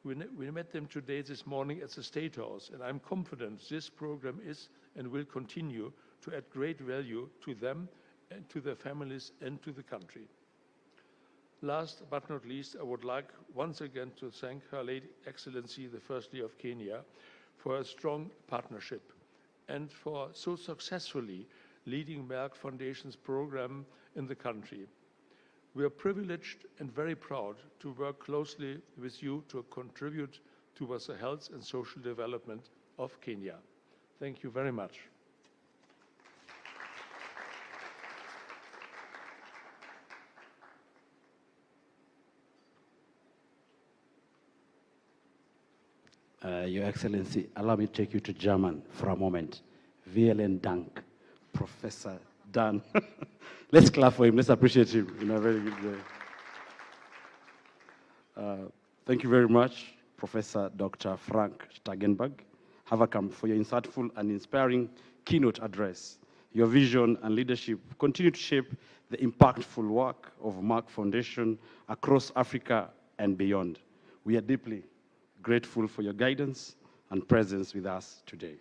We met them today, this morning, at the State House, and I'm confident this program is and will continue to add great value to them and to their families and to the country. Last but not least, I would like once again to thank Her Excellency, the First Lady of Kenya, for a strong partnership and for so successfully leading Merck Foundation's program in the country. We are privileged and very proud to work closely with you to contribute towards the health and social development of Kenya. Thank you very much. Your Excellency, allow me to take you to German for a moment. Vielen Dank, Professor Dan. Let's clap for him. Let's appreciate him in a very good way. Thank you very much, Professor Dr. Frank Stagenberg, Haverkamp, for your insightful and inspiring keynote address. Your vision and leadership continue to shape the impactful work of Merck Foundation across Africa and beyond. We are deeply grateful for your guidance and presence with us today.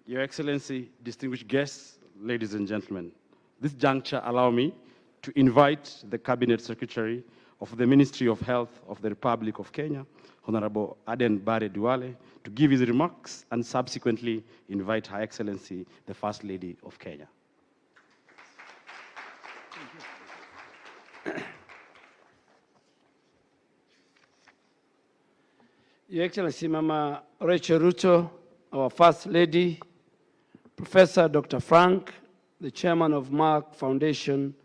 Your Excellency, distinguished guests, ladies and gentlemen, this juncture allow me to invite the Cabinet Secretary of the Ministry of Health of the Republic of Kenya, Honorable Aden Bare Duale, to give his remarks and subsequently invite Her Excellency, the First Lady of Kenya. Your Excellency, Mama Rachel Ruto, our First Lady, Professor Dr. Frank, the Chairman of Merck Foundation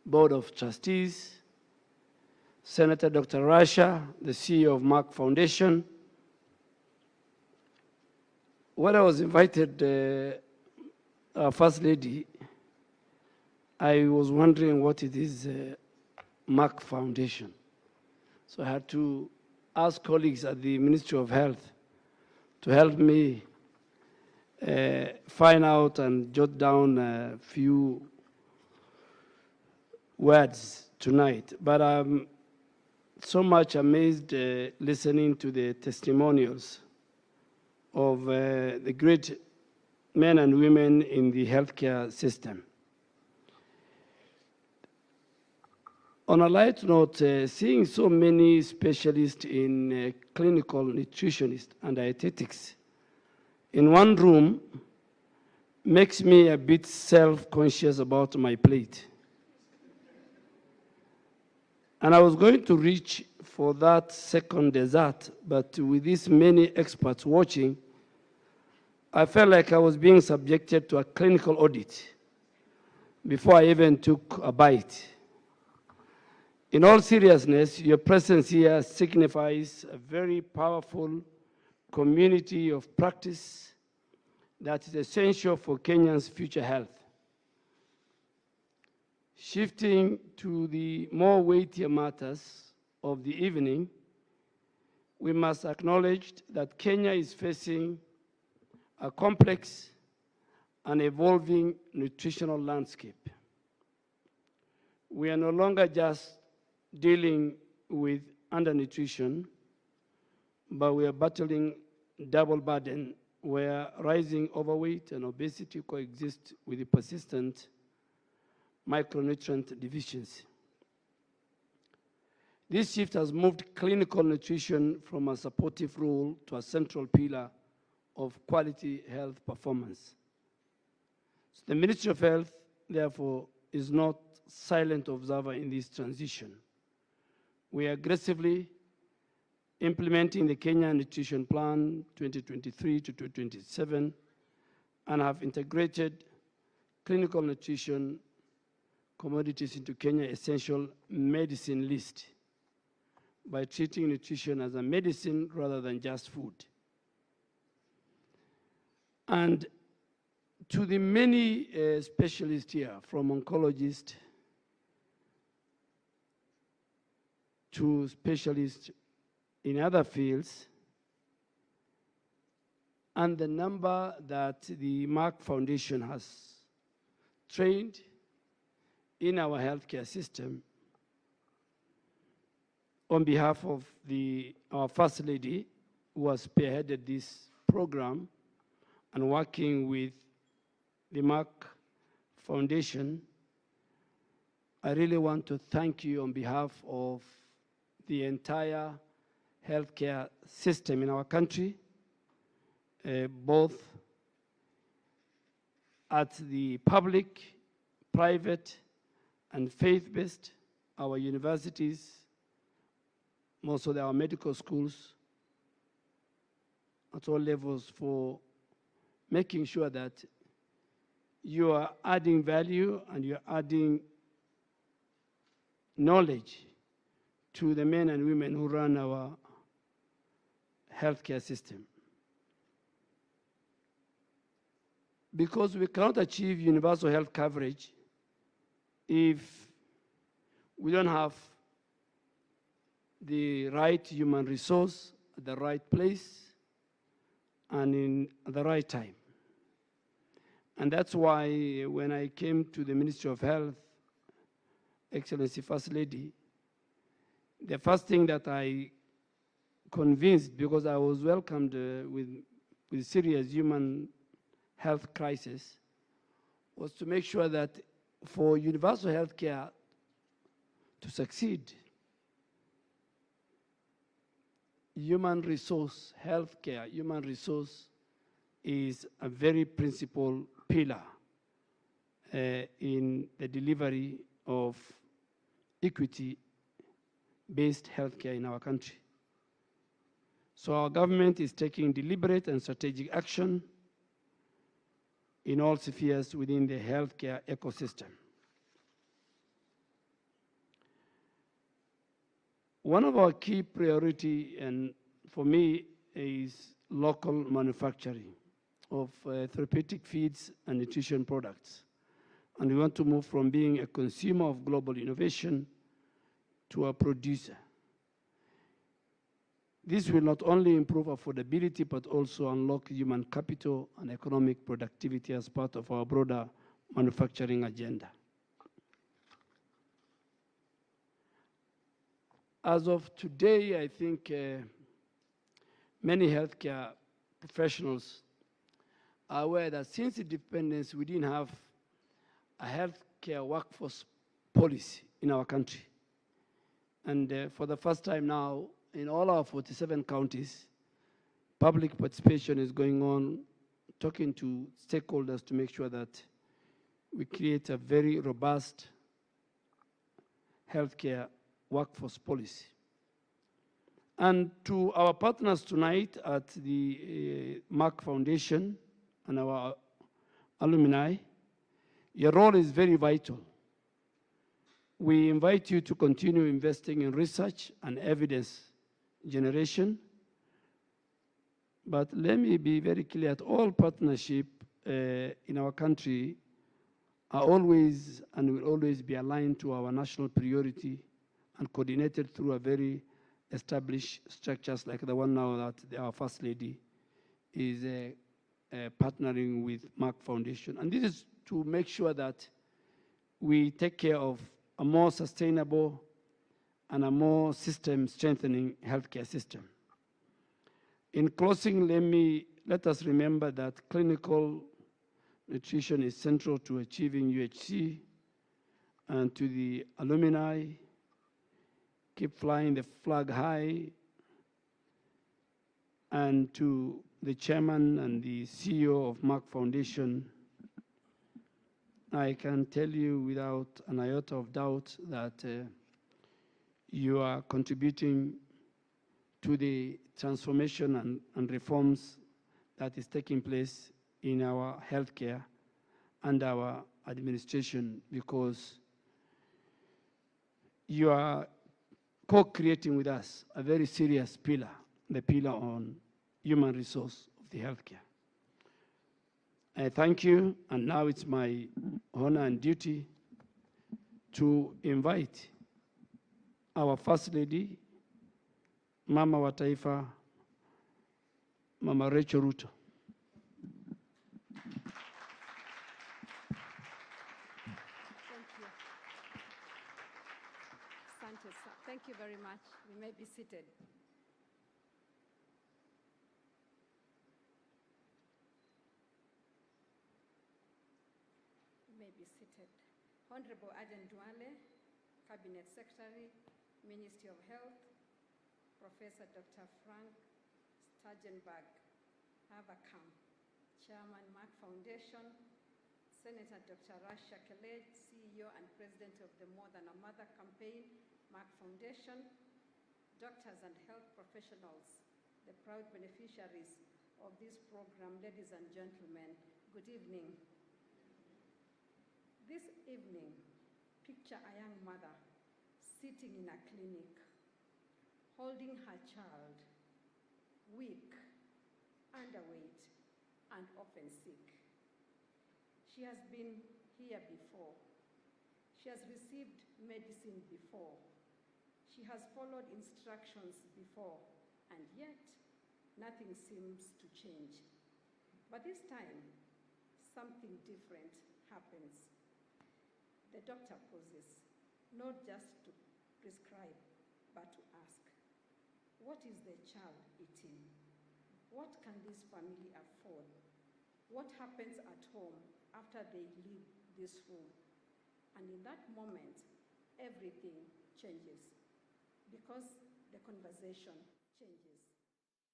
Board of Trustees, Senator Dr. Rasha, the CEO of Merck Foundation, when I was invited, our First Lady, I was wondering what it is, Merck Foundation. So I had to ask colleagues at the Ministry of Health to help me find out and jot down a few words tonight. But I'm so much amazed listening to the testimonials of the great men and women in the healthcare system. On a light note, seeing so many specialists in clinical nutritionists and dietetics in one room makes me a bit self-conscious about my plate. And I was going to reach for that second dessert, but with these many experts watching, I felt like I was being subjected to a clinical audit before I even took a bite. In all seriousness, your presence here signifies a very powerful community of practice that is essential for Kenyans' future health. Shifting to the more weightier matters of the evening, we must acknowledge that Kenya is facing a complex and evolving nutritional landscape. We are no longer just dealing with undernutrition, but we are battling double burden where rising overweight and obesity coexist with the persistent micronutrient deficiency. This shift has moved clinical nutrition from a supportive role to a central pillar of quality health performance. So the Ministry of Health, therefore, is not silent observer in this transition. We are aggressively implementing the Kenya Nutrition Plan 2023 to 2027 and have integrated clinical nutrition commodities into Kenya Essential Medicine List by treating nutrition as a medicine rather than just food. And to the many specialists here, from oncologists to specialists in other fields, and the number that the Merck Foundation has trained in our healthcare system, on behalf of our First Lady, who has spearheaded this program and working with the Merck Foundation, I really want to thank you on behalf of the entire healthcare system in our country, both at the public, private, and faith-based, our universities, most of our medical schools, at all levels, for making sure that you are adding value and you're adding knowledge to the men and women who run our healthcare system. Because we cannot achieve universal health coverage if we don't have the right human resource at the right place and in the right time. And that's why when I came to the Ministry of Health, Excellency First Lady, the first thing that I convinced, because I was welcomed with serious human health crisis, was to make sure that for universal health care to succeed, human resource healthcare, human resource is a very principal pillar in the delivery of equity-based healthcare in our country. So our government is taking deliberate and strategic action in all spheres within the healthcare ecosystem. One of our key priority, and for me, is local manufacturing. of therapeutic feeds and nutrition products. And we want to move from being a consumer of global innovation to a producer. This will not only improve affordability, but also unlock human capital and economic productivity as part of our broader manufacturing agenda. As of today, I think many healthcare professionals are aware that since independence, we didn't have a healthcare workforce policy in our country. And for the first time now, in all our 47 counties, public participation is going on, talking to stakeholders to make sure that we create a very robust healthcare workforce policy. And to our partners tonight at the Merck Foundation and our alumni, your role is very vital. We invite you to continue investing in research and evidence generation. But let me be very clear that all partnership in our country are always and will always be aligned to our national priority and coordinated through a very established structures like the one now that our First Lady is partnering with Merck Foundation. And this is to make sure that we take care of a more sustainable and a more system-strengthening healthcare system. In closing, let us remember that clinical nutrition is central to achieving UHC, and to the alumni, keep flying the flag high, and to the chairman and the CEO of Merck Foundation, I can tell you without an iota of doubt that you are contributing to the transformation and reforms that is taking place in our healthcare and our administration, because you are co-creating with us a very serious pillar, the pillar on human resource of the healthcare. I thank you, and now it's my honor and duty to invite our First Lady, Mama wa Taifa, Mama Rachel Ruto. Thank you very much. We may be seated. You may be seated. Honorable Aden Duale, Cabinet Secretary, Ministry of Health, Professor Dr. Frank Sturgeonberg, Havakam, Chairman Merck Foundation, Senator Dr. Rasha Kelej, CEO and President of the More Than a Mother campaign, Merck Foundation, doctors and health professionals, the proud beneficiaries of this program, ladies and gentlemen, good evening. This evening, picture a young mother sitting in a clinic, holding her child, weak, underweight, and often sick. She has been here before. She has received medicine before. She has followed instructions before, and yet nothing seems to change. But this time, something different happens. The doctor pauses, not just to prescribe, but to ask, what is the child eating? What can this family afford? What happens at home after they leave this room? And in that moment, everything changes, because the conversation changes,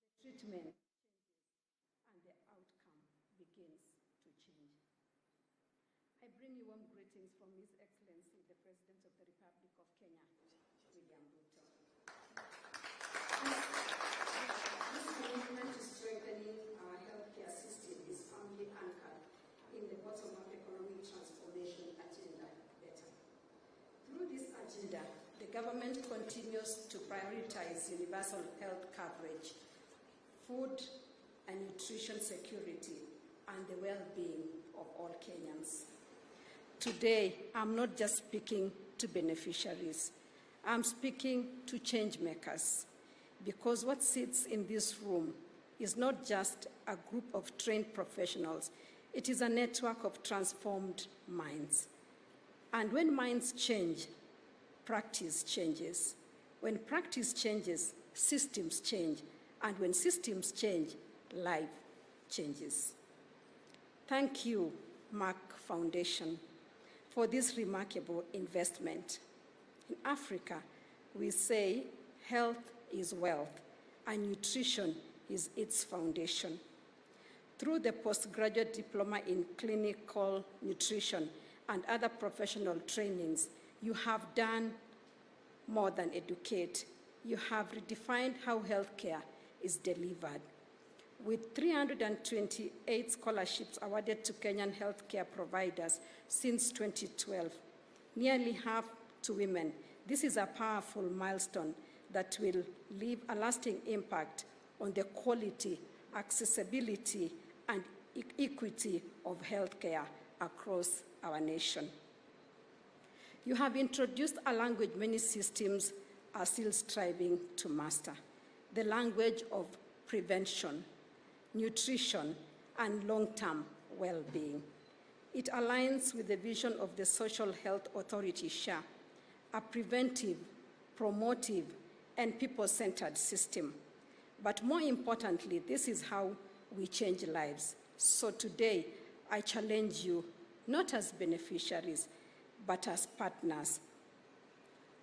the treatment changes, and the outcome begins to change. I bring you warm greetings from His Excellency, the President of the Republic of Kenya, William Ruto. This commitment to strengthening our healthcare system is firmly anchored in the bottom-up economic transformation agenda, better. Through this agenda, the government continues to prioritize universal health coverage, food and nutrition security, and the well-being of all Kenyans. Today, I'm not just speaking to beneficiaries. I'm speaking to change makers, because what sits in this room is not just a group of trained professionals, it is a network of transformed minds. And when minds change, practice changes. When practice changes, systems change. And when systems change, life changes. Thank you, Merck Foundation, for this remarkable investment. In Africa, we say health is wealth, and nutrition is its foundation. Through the postgraduate diploma in clinical nutrition and other professional trainings, you have done more than educate. You have redefined how healthcare is delivered. With 328 scholarships awarded to Kenyan healthcare providers since 2012, nearly half to women, this is a powerful milestone that will leave a lasting impact on the quality, accessibility, and equity of healthcare across our nation. You have introduced a language many systems are still striving to master, the language of prevention, nutrition, and long-term well-being. It aligns with the vision of the Social Health Authority, SHA, a preventive, promotive, and people-centered system. But more importantly, this is how we change lives. So today, I challenge you, not as beneficiaries, but as partners.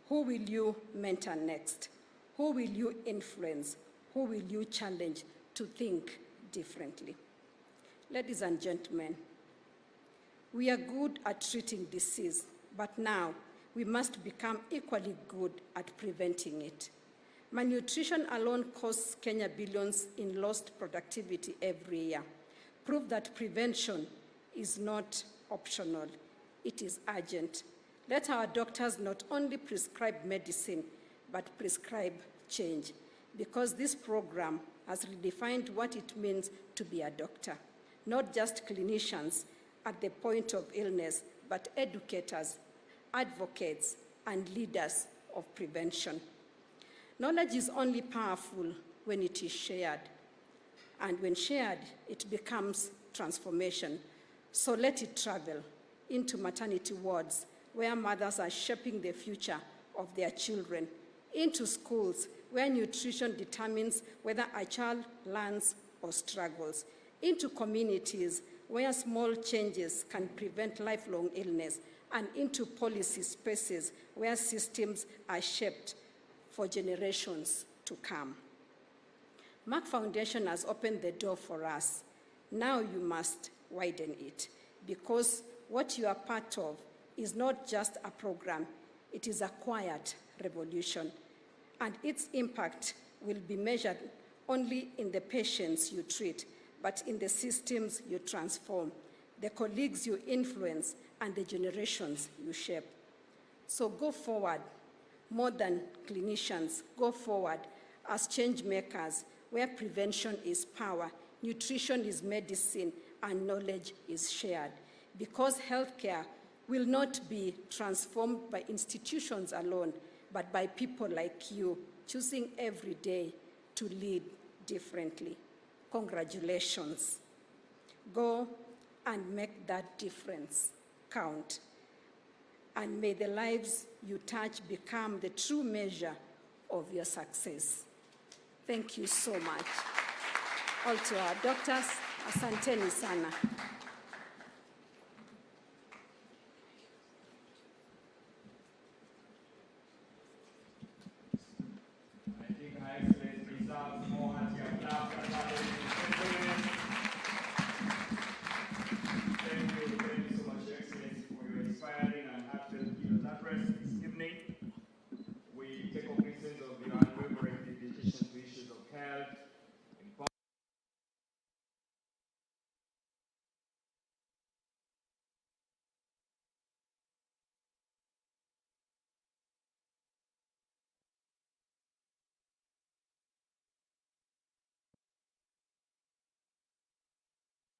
Who will you mentor next? Who will you influence? Who will you challenge to think differently? Ladies and gentlemen, we are good at treating disease, but now we must become equally good at preventing it. Malnutrition alone costs Kenya billions in lost productivity every year. Prove that prevention is not optional, it is urgent. Let our doctors not only prescribe medicine, but prescribe change, because this program has redefined what it means to be a doctor. Not just clinicians at the point of illness, but educators, advocates, and leaders of prevention. Knowledge is only powerful when it is shared. And when shared, it becomes transformation. So let it travel into maternity wards, where mothers are shaping the future of their children, into schools, where nutrition determines whether a child learns or struggles, into communities, where small changes can prevent lifelong illness, and into policy spaces where systems are shaped for generations to come. Merck Foundation has opened the door for us. Now you must widen it, because what you are part of is not just a program, it is a quiet revolution. And its impact will be measured only in the patients you treat, but in the systems you transform, the colleagues you influence, and the generations you shape. So go forward, more than clinicians, go forward as change makers, where prevention is power, nutrition is medicine, and knowledge is shared. Because healthcare will not be transformed by institutions alone, but by people like you, choosing every day to lead differently. Congratulations. Go and make that difference count. And may the lives you touch become the true measure of your success. Thank you so much. All to our doctors, asanteni sana.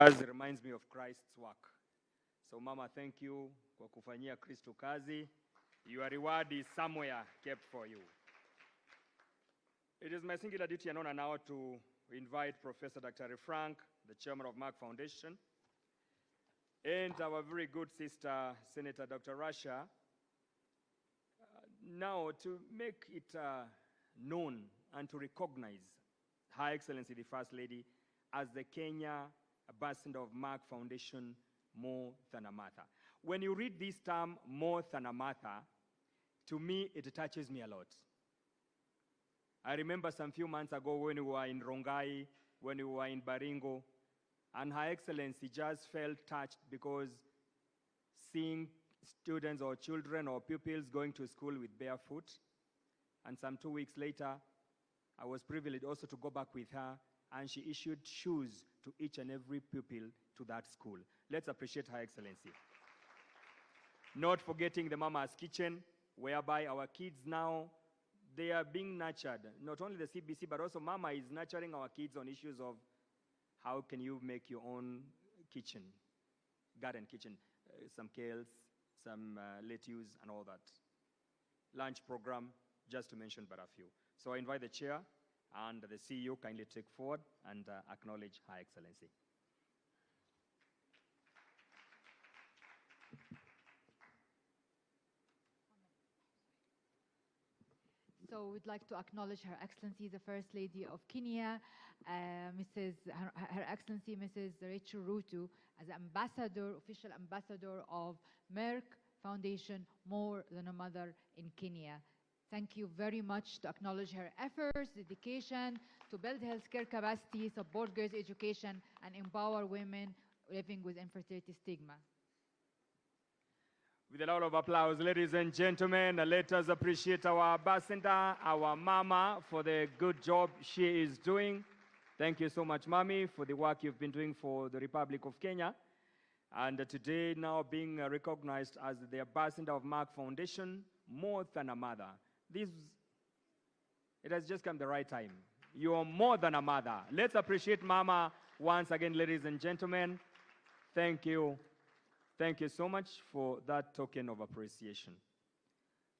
As reminds me of Christ's work. So Mama, thank you kwa kufanyia Kristo kazi. Your reward is somewhere kept for you. It is my singular duty and honor now to invite Professor Dr. Frank, the chairman of Merck Foundation, and our very good sister, Senator Dr. Rasha, now to make it known and to recognize Her Excellency the First Lady as the Kenya Ambassador of Merck Foundation, More Than a Mother. When you read this term, more than a mother, to me, it touches me a lot. I remember some few months ago when we were in Rongai, when we were in Baringo, and Her Excellency just felt touched because seeing students or children or pupils going to school with barefoot. And some 2 weeks later, I was privileged also to go back with her, and she issued shoes to each and every pupil to that school. Let's appreciate Her Excellency. Not forgetting the Mama's Kitchen, whereby our kids now, they are being nurtured. Not only the CBC, but also Mama is nurturing our kids on issues of how can you make your own kitchen, garden kitchen, some kales, some lettuce, and all that. Lunch program, just to mention but a few. So I invite the chair and the CEO kindly take forward and acknowledge Her Excellency. So we'd like to acknowledge Her Excellency, the First Lady of Kenya, Her Excellency Mrs. Rachel Ruto, as ambassador, official ambassador of Merck Foundation, More Than a Mother in Kenya. Thank you very much to acknowledge her efforts, dedication to build healthcare capacity, support girls' education, and empower women living with infertility stigma. With a lot of applause, ladies and gentlemen, let us appreciate our ambassador, our Mama, for the good job she is doing. Thank you so much, Mommy, for the work you've been doing for the Republic of Kenya. And today, now being recognized as the ambassador of Merck Foundation, More Than a Mother. It has just come the right time. You are more than a mother. Let's appreciate Mama once again, ladies and gentlemen. Thank you. Thank you so much for that token of appreciation.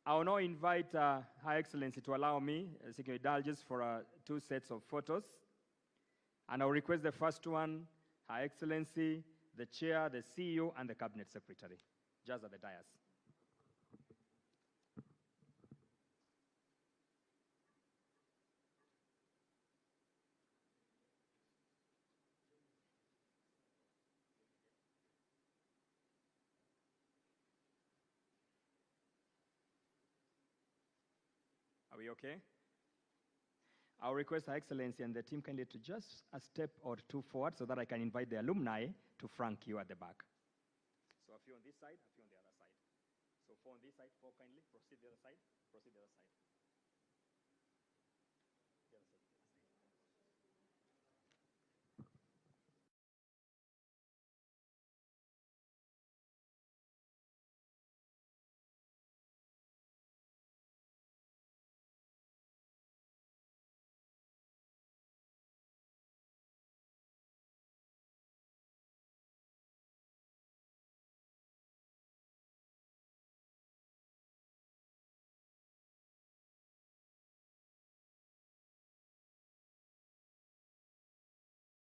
I will now invite Her Excellency to allow me, seeking indulgence, for 2 sets of photos. And I will request the first one, Her Excellency, the Chair, the CEO, and the Cabinet Secretary, just at the dais. Are we okay? I'll request Her Excellency and the team kindly to just a step or 2 forward so that I can invite the alumni to flank you at the back. So a few on this side, a few on the other side. So 4 on this side, 4 kindly, proceed the other side, proceed the other side.